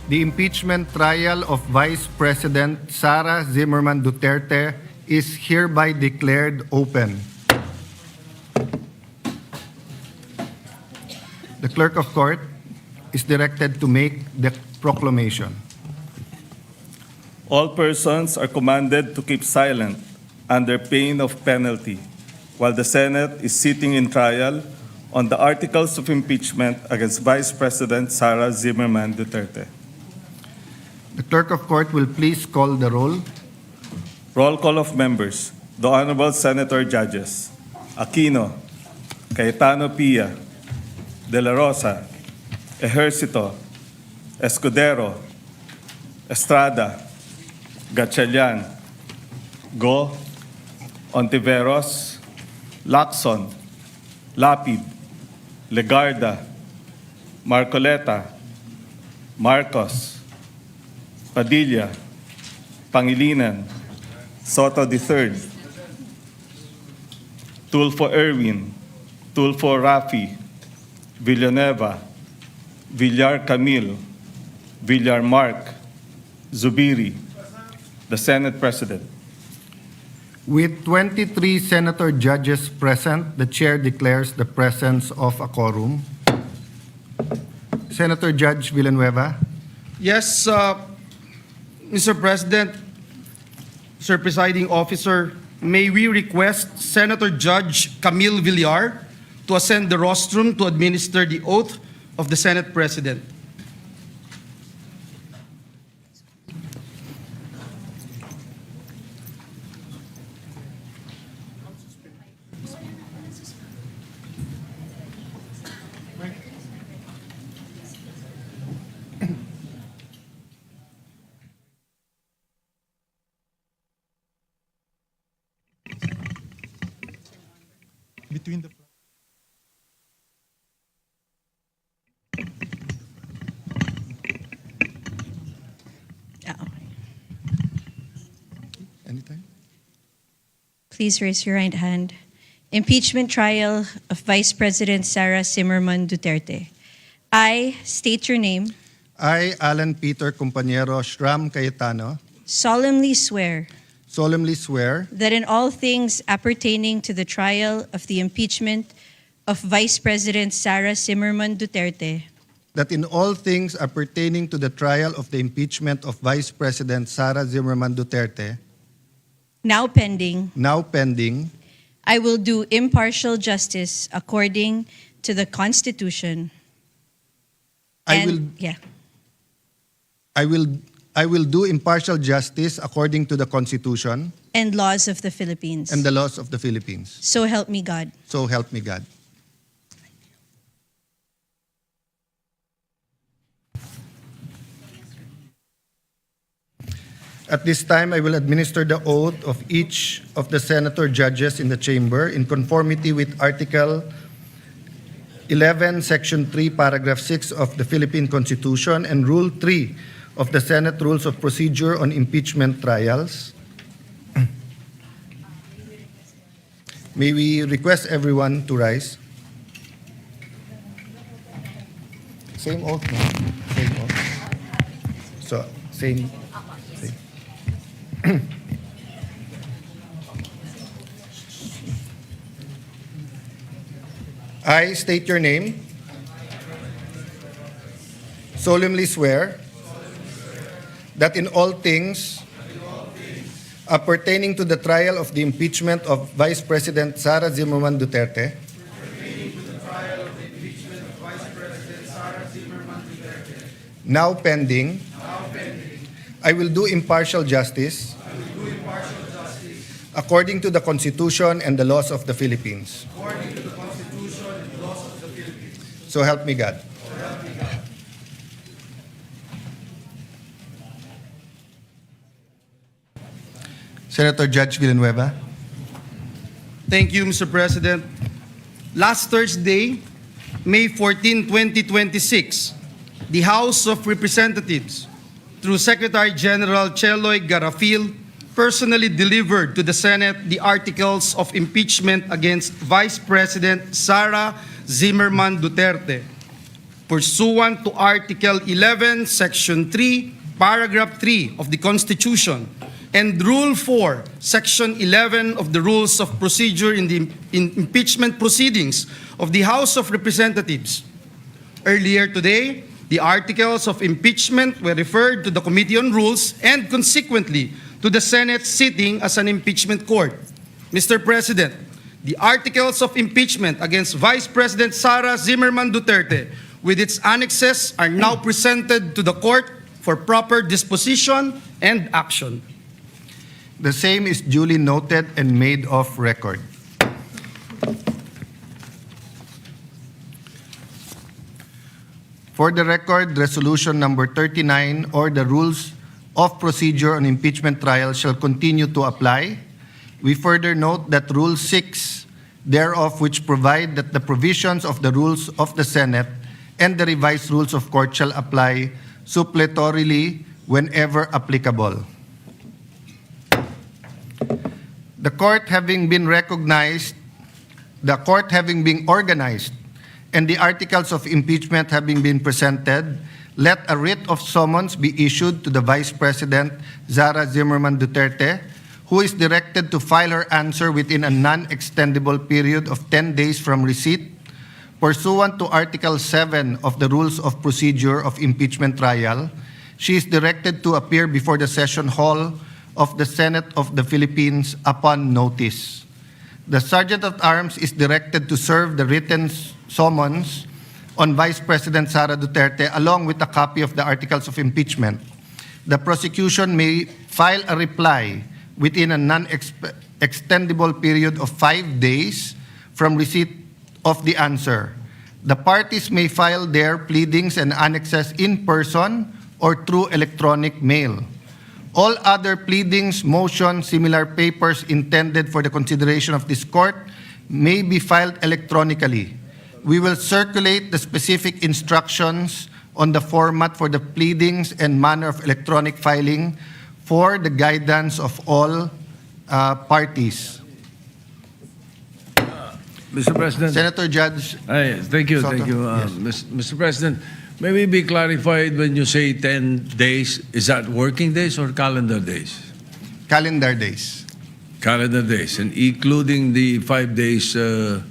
The impeachment trial of Vice President Sara Zimmerman Duterte is hereby declared open. The clerk of court is directed to make the proclamation. All persons are commanded to keep silent under pain of penalty while the Senate is sitting in trial on the articles of impeachment against Vice President Sara Zimmerman Duterte. The clerk of court will please call the roll. Roll call of members. The Honorable Senator Judges Aquino, Cayetano Pia, De La Rosa, Ejercito, Escudero, Estrada, Gatchalian, Go, Ontiveros, Lacson, Lapid, Legarda, Marcoleta, Marcos, Padilla, Pangilinan, Soto III, Tulfo Erwin, Tulfo Rafi, Villanueva, Villar Camille, Villar Mark, Zubiri, the Senate President. With 23 senator judges present, the chair declares the presence of a quorum. Senator Judge Villanueva. Yes, Mr. President, Sir Presiding Officer, may we request Senator Judge Camille Villar to ascend the rostrum to administer the oath of the Senate President. Between the Anytime. Please raise your right hand. Impeachment trial of Vice President Sara Zimmerman Duterte. I state your name. I, Alan Peter Compañero Shram Cayetano, Solemnly swear solemnly swear that in all things appertaining to the trial of the impeachment of Vice President Sara Zimmerman Duterte, that in all things appertaining to the trial of the impeachment of Vice President Sara Zimmerman Duterte, now pending, I will do impartial justice according to the Constitution. I will do impartial justice according to the Constitution And laws of the Philippines. and the laws of the Philippines. So help me God. So help me God. At this time, I will administer the oath of each of the senator judges in the chamber in conformity with Article 11, Section 3, Paragraph 6 of the Philippine Constitution and Rule 3 of the Senate Rules of Procedure on Impeachment Trials. May we request everyone to rise. Same oath, no? Same oath. So, same. I state your name. Solemnly swear that in all things appertaining to the trial of the impeachment of Vice President Sara Zimmerman Duterte, now pending, I will do impartial justice according to the Constitution and the laws of the Philippines. So help me God. Senator Judge Villanueva. Thank you, Mr. President. Last Thursday, May 14, 2026, the House of Representatives, through Secretary General Cheloy Garafil, personally delivered to the Senate the articles of impeachment against Vice President Sara Zimmerman Duterte. pursuant to Article 11, Section 3, Paragraph 3 of the Constitution, and Rule 4, Section 11 of the Rules of Procedure in the impeachment proceedings of the House of Representatives. Earlier today, the articles of impeachment were referred to the Committee on Rules and consequently to the Senate sitting as an impeachment court. Mr. President, the articles of impeachment against Vice President Sara Zimmerman Duterte with its annexes are now presented to the court for proper disposition and action. The same is duly noted and made of record. For the record, Resolution number 39 or the Rules of Procedure on Impeachment Trial shall continue to apply. We further note that Rule 6 thereof, which provide that the provisions of the rules of the Senate and the revised rules of court shall apply suppletorily whenever applicable. The court having been organized, and the articles of impeachment having been presented, let a writ of summons be issued to the Vice President Sara Zimmerman Duterte, who is directed to file her answer within a non-extendable period of 10 days from receipt, pursuant to Article 7 of the Rules of Procedure of Impeachment Trial. She is directed to appear before the session hall of the Senate of the Philippines upon notice. The Sergeant at Arms is directed to serve the written summons on Vice President Sara Duterte along with a copy of the articles of impeachment. The prosecution may file a reply within a non-extendable period of 5 days from receipt of the answer. The parties may file their pleadings and annexes in person or through electronic mail. All other pleadings, motions, similar papers intended for the consideration of this court may be filed electronically. We will circulate the specific instructions on the format for the pleadings and manner of electronic filing for the guidance of all parties. Mr. President. Senator Judge. Thank you. Soto. Thank you. Yes. Mr. President, may we be clarified when you say 10 days, is that working days or calendar days? Calendar days. Calendar days, and including the 5 days for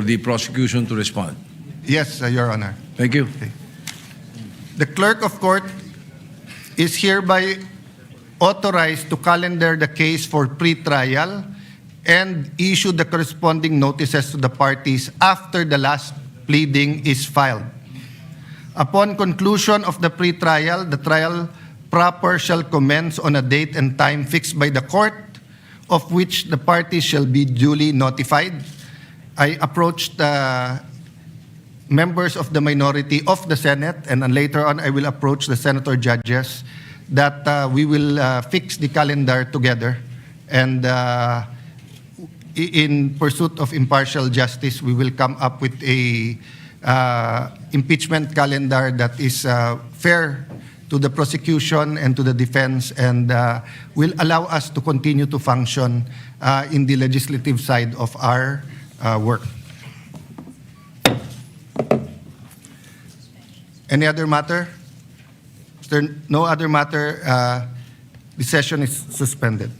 the prosecution to respond? Yes, Your Honor. Thank you. Okay. The clerk of court is hereby authorized to calendar the case for pre-trial and issue the corresponding notices to the parties after the last pleading is filed. Upon conclusion of the pre-trial, the trial proper shall commence on a date and time fixed by the court, of which the parties shall be duly notified. I approached the members of the minority of the Senate, and then later on I will approach the senator judges that we will fix the calendar together, and in pursuit of impartial justice, we will come up with a impeachment calendar that is fair to the prosecution and to the defense, and will allow us to continue to function in the legislative side of our work. Any other matter? If there no other matter, the session is suspended.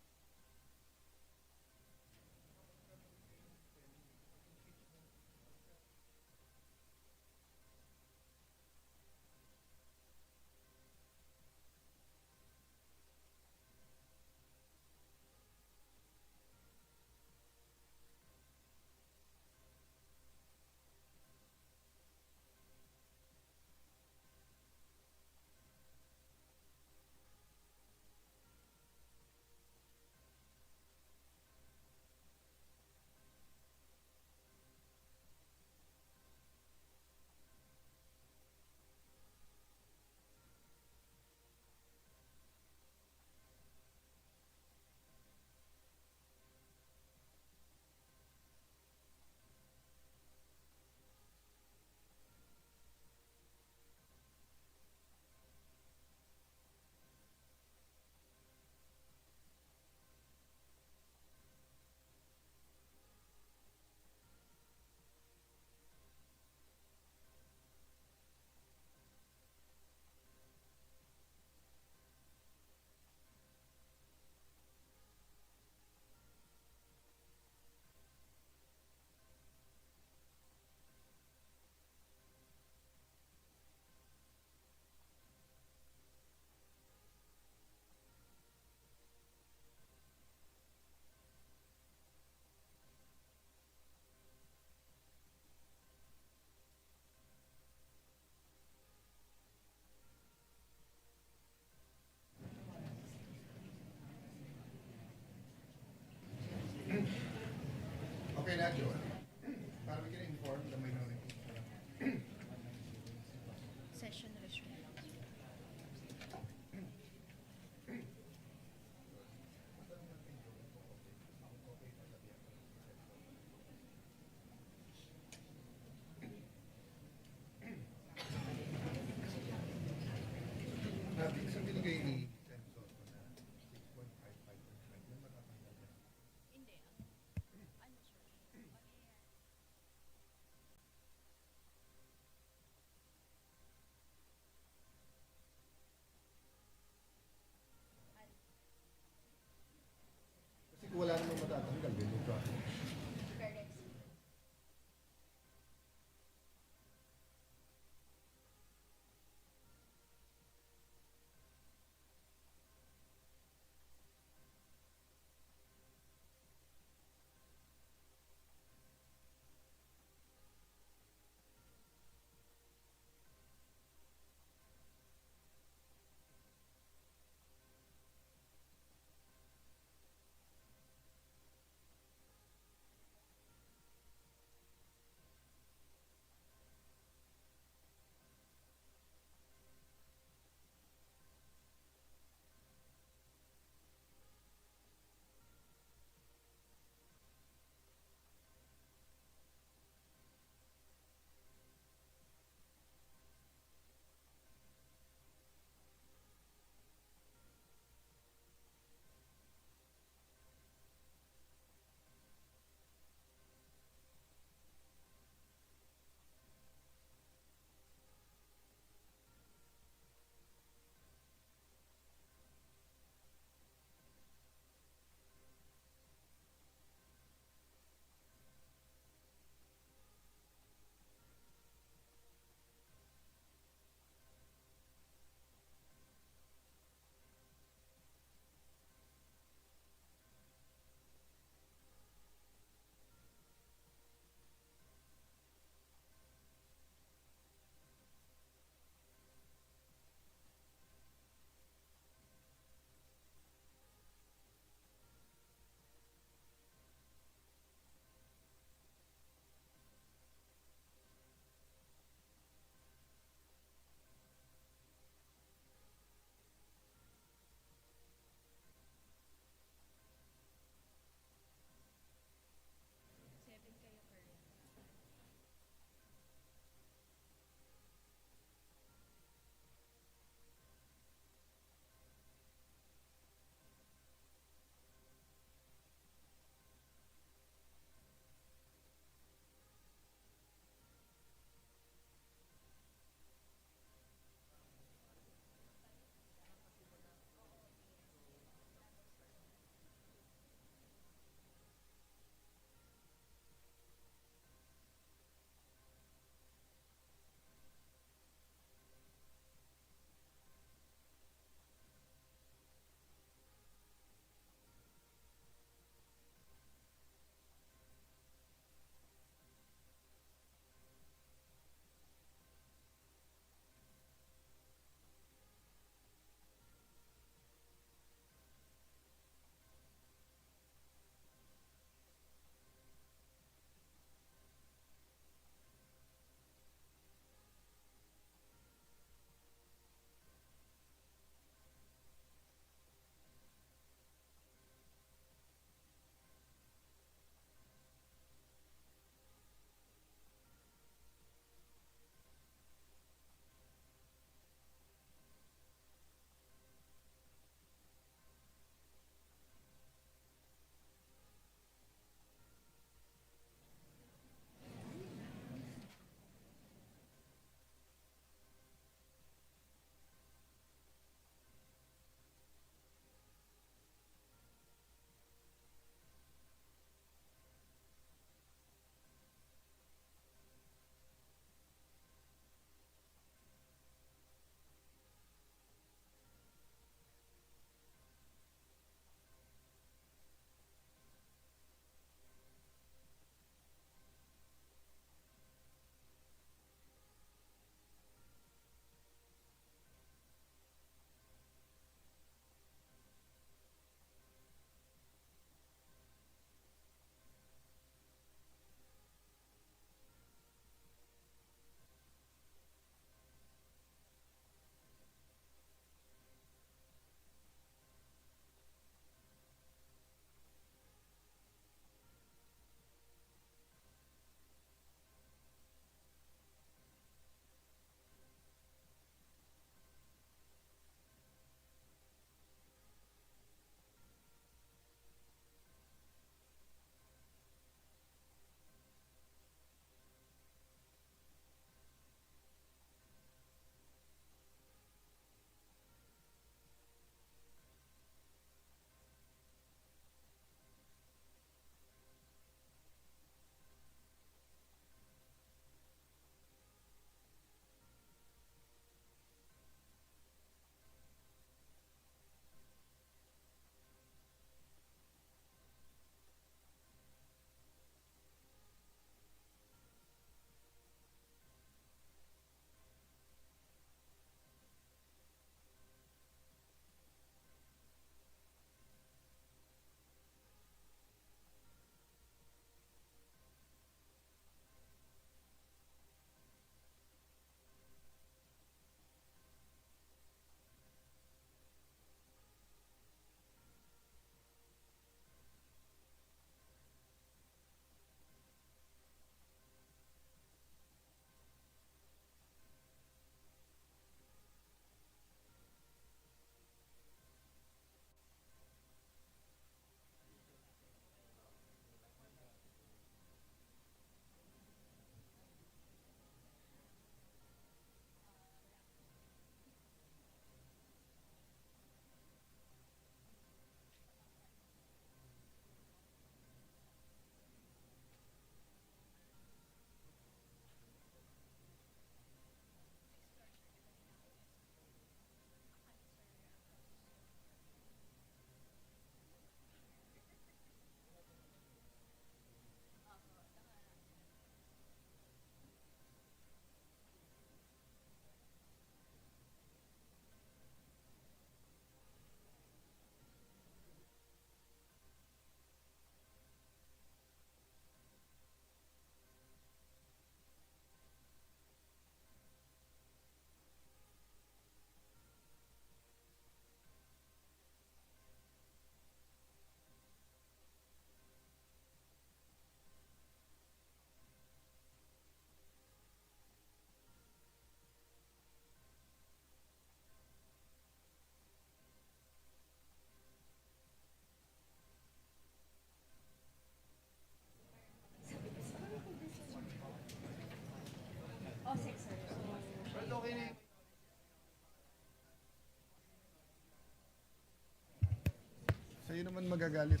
Kayo naman magagalit.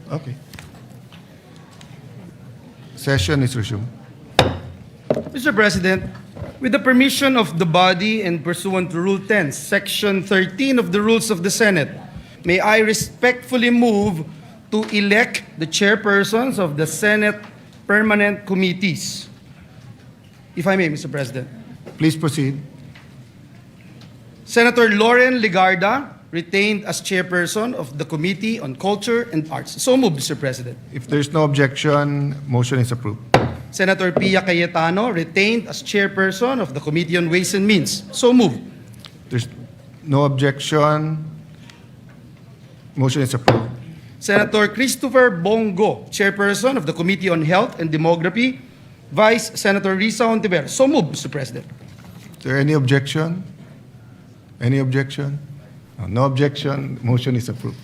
Okay. Session is resumed. Mr. President, with the permission of the body and pursuant to Rule 10, Section 13 of the Rules of the Senate, may I respectfully move to elect the chairpersons of the Senate permanent committees. If I may, Mr. President. Please proceed. Senator Lauren Legarda, retained as chairperson of the Committee on Culture and Arts. So moved, Mr. President. If there's no objection, motion is approved. Senator Pia Cayetano, retained as chairperson of the Committee on Ways and Means. So moved. There's no objection, motion is approved. Senator Christopher Bongo, chairperson of the Committee on Health and Demography. Vice Senator Risa Ontiveros. So moved, Mr. President. Is there any objection? Any objection? No objection, motion is approved.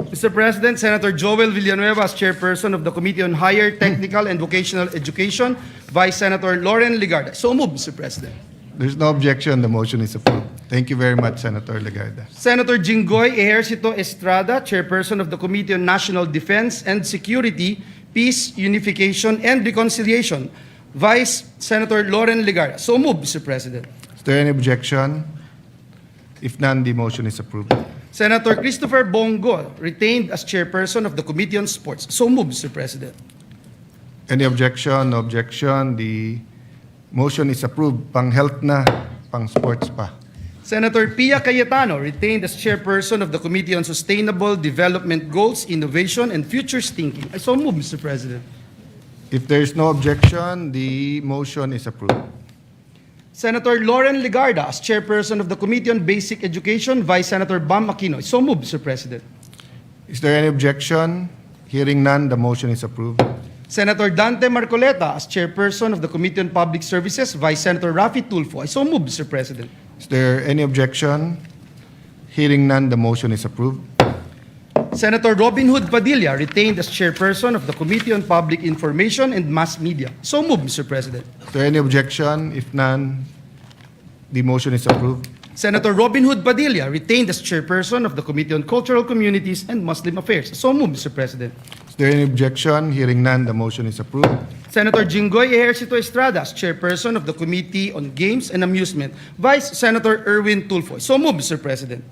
Mr. President, Senator Joel Villanueva as chairperson of the Committee on Higher Technical and Vocational Education. Vice Senator Lauren Legarda. So moved, Mr. President. There's no objection, the motion is approved. Thank you very much, Senator Legarda. Senator Jinggoy Ejercito Estrada, chairperson of the Committee on National Defense and Security, Peace, Unification, and Reconciliation. Vice Senator Lauren Legarda. So moved, Mr. President. Is there any objection? If none, the motion is approved. Senator Christopher Bongo, retained as chairperson of the Committee on Sports. So moved, Mr. President. Any objection? No objection. The motion is approved. Pang health na, pang sports pa. Senator Pia Cayetano, retained as chairperson of the Committee on Sustainable Development Goals, Innovation, and Futures Thinking. I so move, Mr. President. If there is no objection, the motion is approved. Senator Lauren Legarda, as chairperson of the Committee on Basic Education. Vice Senator Bam Aquino. I so move, Mr. President. Is there any objection? Hearing none, the motion is approved. Senator Dante Marcoleta, as chairperson of the Committee on Public Services. Vice Senator Rafi Tulfo. I so move, Mr. President. Is there any objection? Hearing none, the motion is approved. Senator Robin Hood Padilla, retained as chairperson of the Committee on Public Information and Mass Media. So moved, Mr. President. Is there any objection? If none, the motion is approved. Senator Robin Hood Padilla, retained as chairperson of the Committee on Cultural Communities and Muslim Affairs. So moved, Mr. President. Is there any objection? Hearing none, the motion is approved. Senator Jinggoy Ejercito Estrada, as chairperson of the Committee on Games and Amusement. Vice Senator Erwin Tulfo. So moved, Mr. President.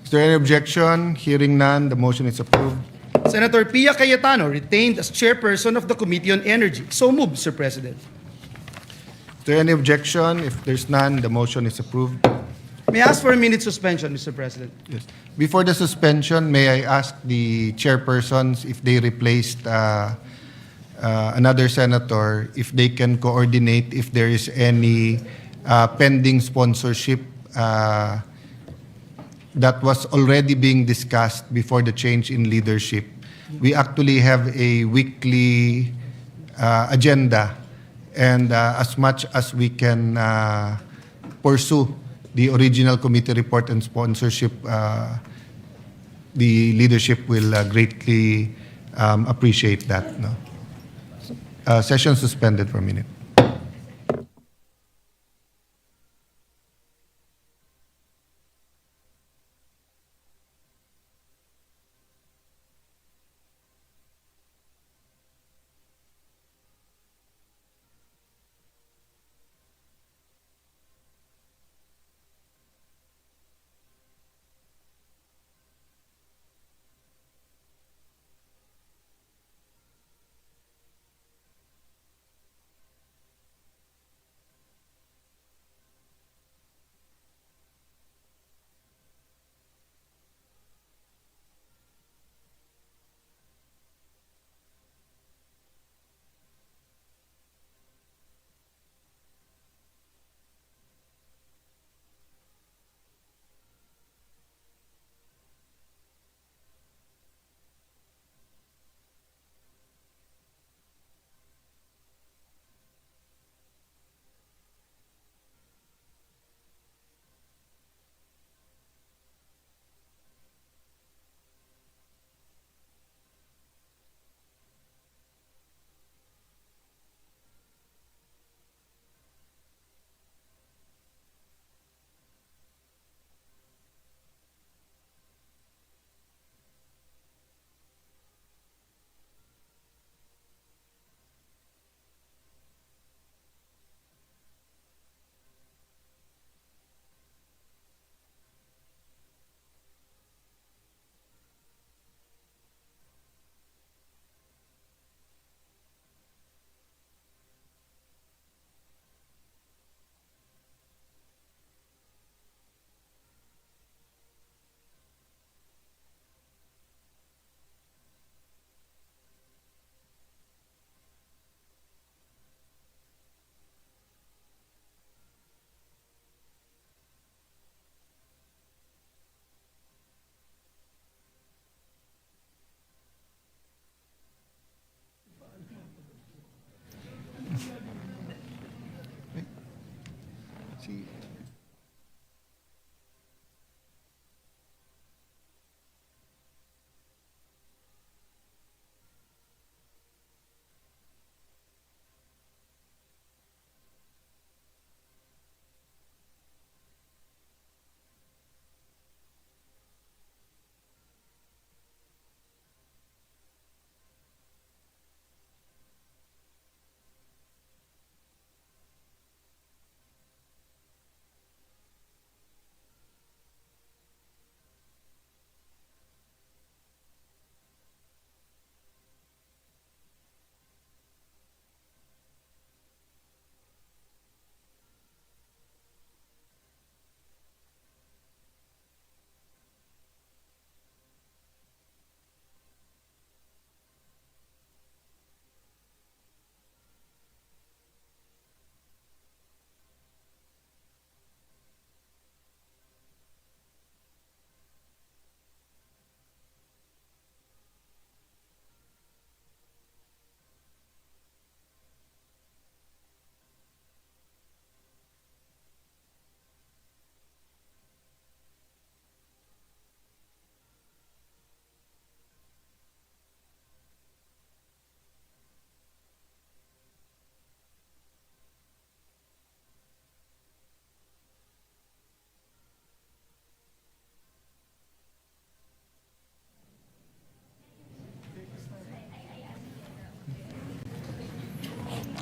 Is there any objection? Hearing none, the motion is approved. Senator Pia Cayetano, retained as chairperson of the Committee on Energy. So moved, Mr. President. Is there any objection? If there's none, the motion is approved. May I ask for a minute suspension, Mr. President? Yes. Before the suspension, may I ask the chairpersons if they replaced another senator, if they can coordinate if there is any pending sponsorship that was already being discussed before the change in leadership. We actually have a weekly agenda, and as much as we can pursue the original committee report and sponsorship, the leadership will greatly appreciate that. No? Session suspended for a minute.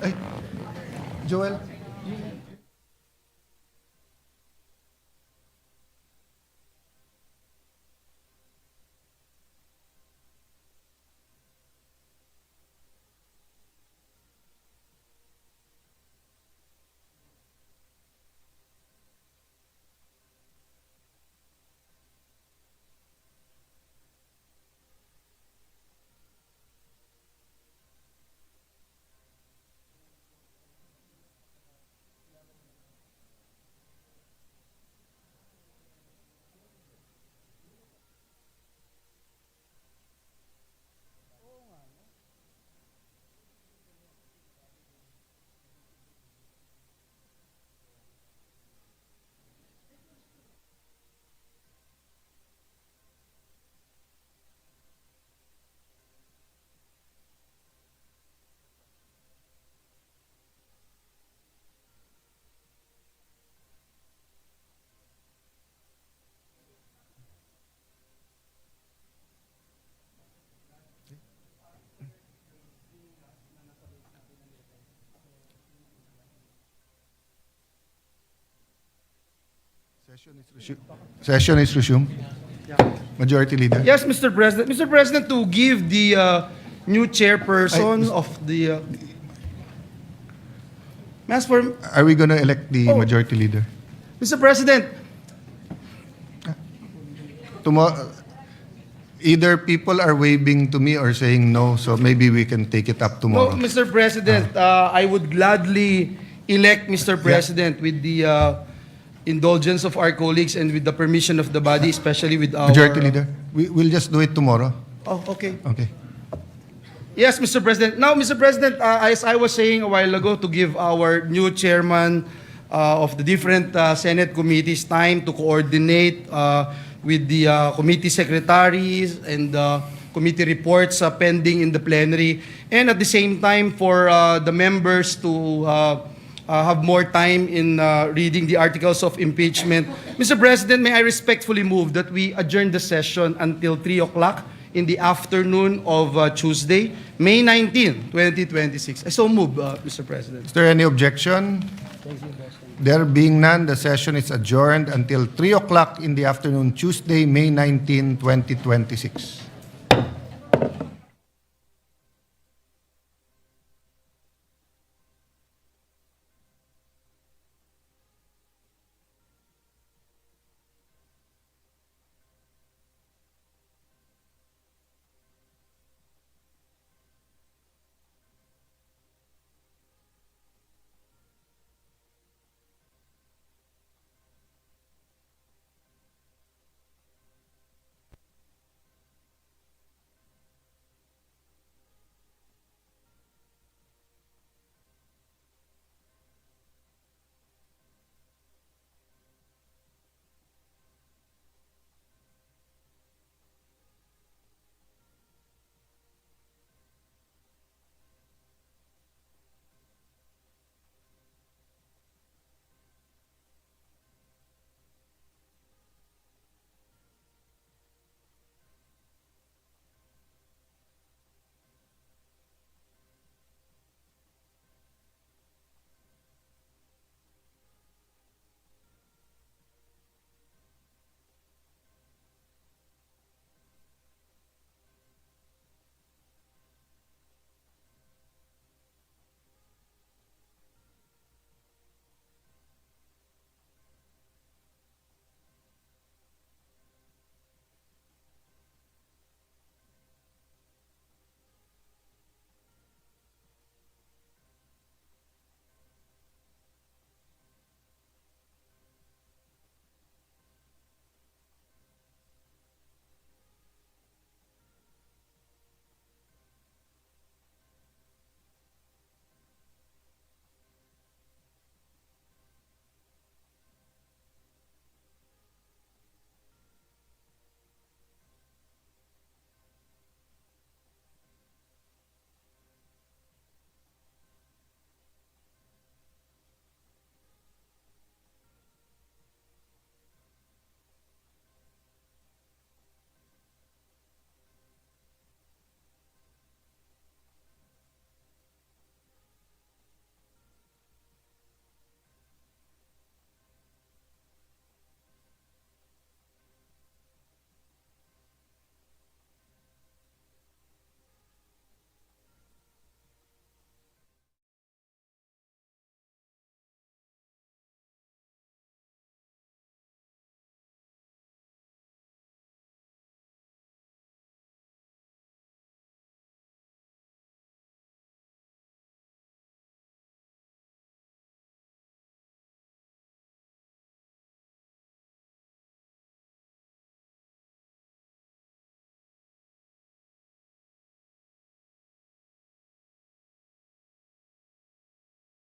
Ay, Joel. Session is resumed. Majority Leader. Yes, Mr. President. Mr. President, to give the new chairperson of the... Are we going to elect the Majority Leader? Mr. President, Tomorrow, either people are waving to me or saying no, so maybe we can take it up no, tomorrow. Mr. President, I would gladly elect Mr. President with the indulgence of our colleagues and with the permission of the body, especially with our... Majority Leader, we'll just do it tomorrow. Oh, okay. Okay. Yes, Mr. President. Now, Mr. President, as I was saying a while ago, to give our new chairman of the different Senate committees time to coordinate with the committee secretaries and committee reports pending in the plenary, and at the same time for the members to have more time in reading the articles of impeachment. Mr. President, may I respectfully move that we adjourn the session until 3 o'clock in the afternoon of Tuesday, May 19, 2026. I so move, Mr. President. Is there any objection? There being none, the session is adjourned until 3 o'clock in the afternoon, Tuesday, May 19, 2026.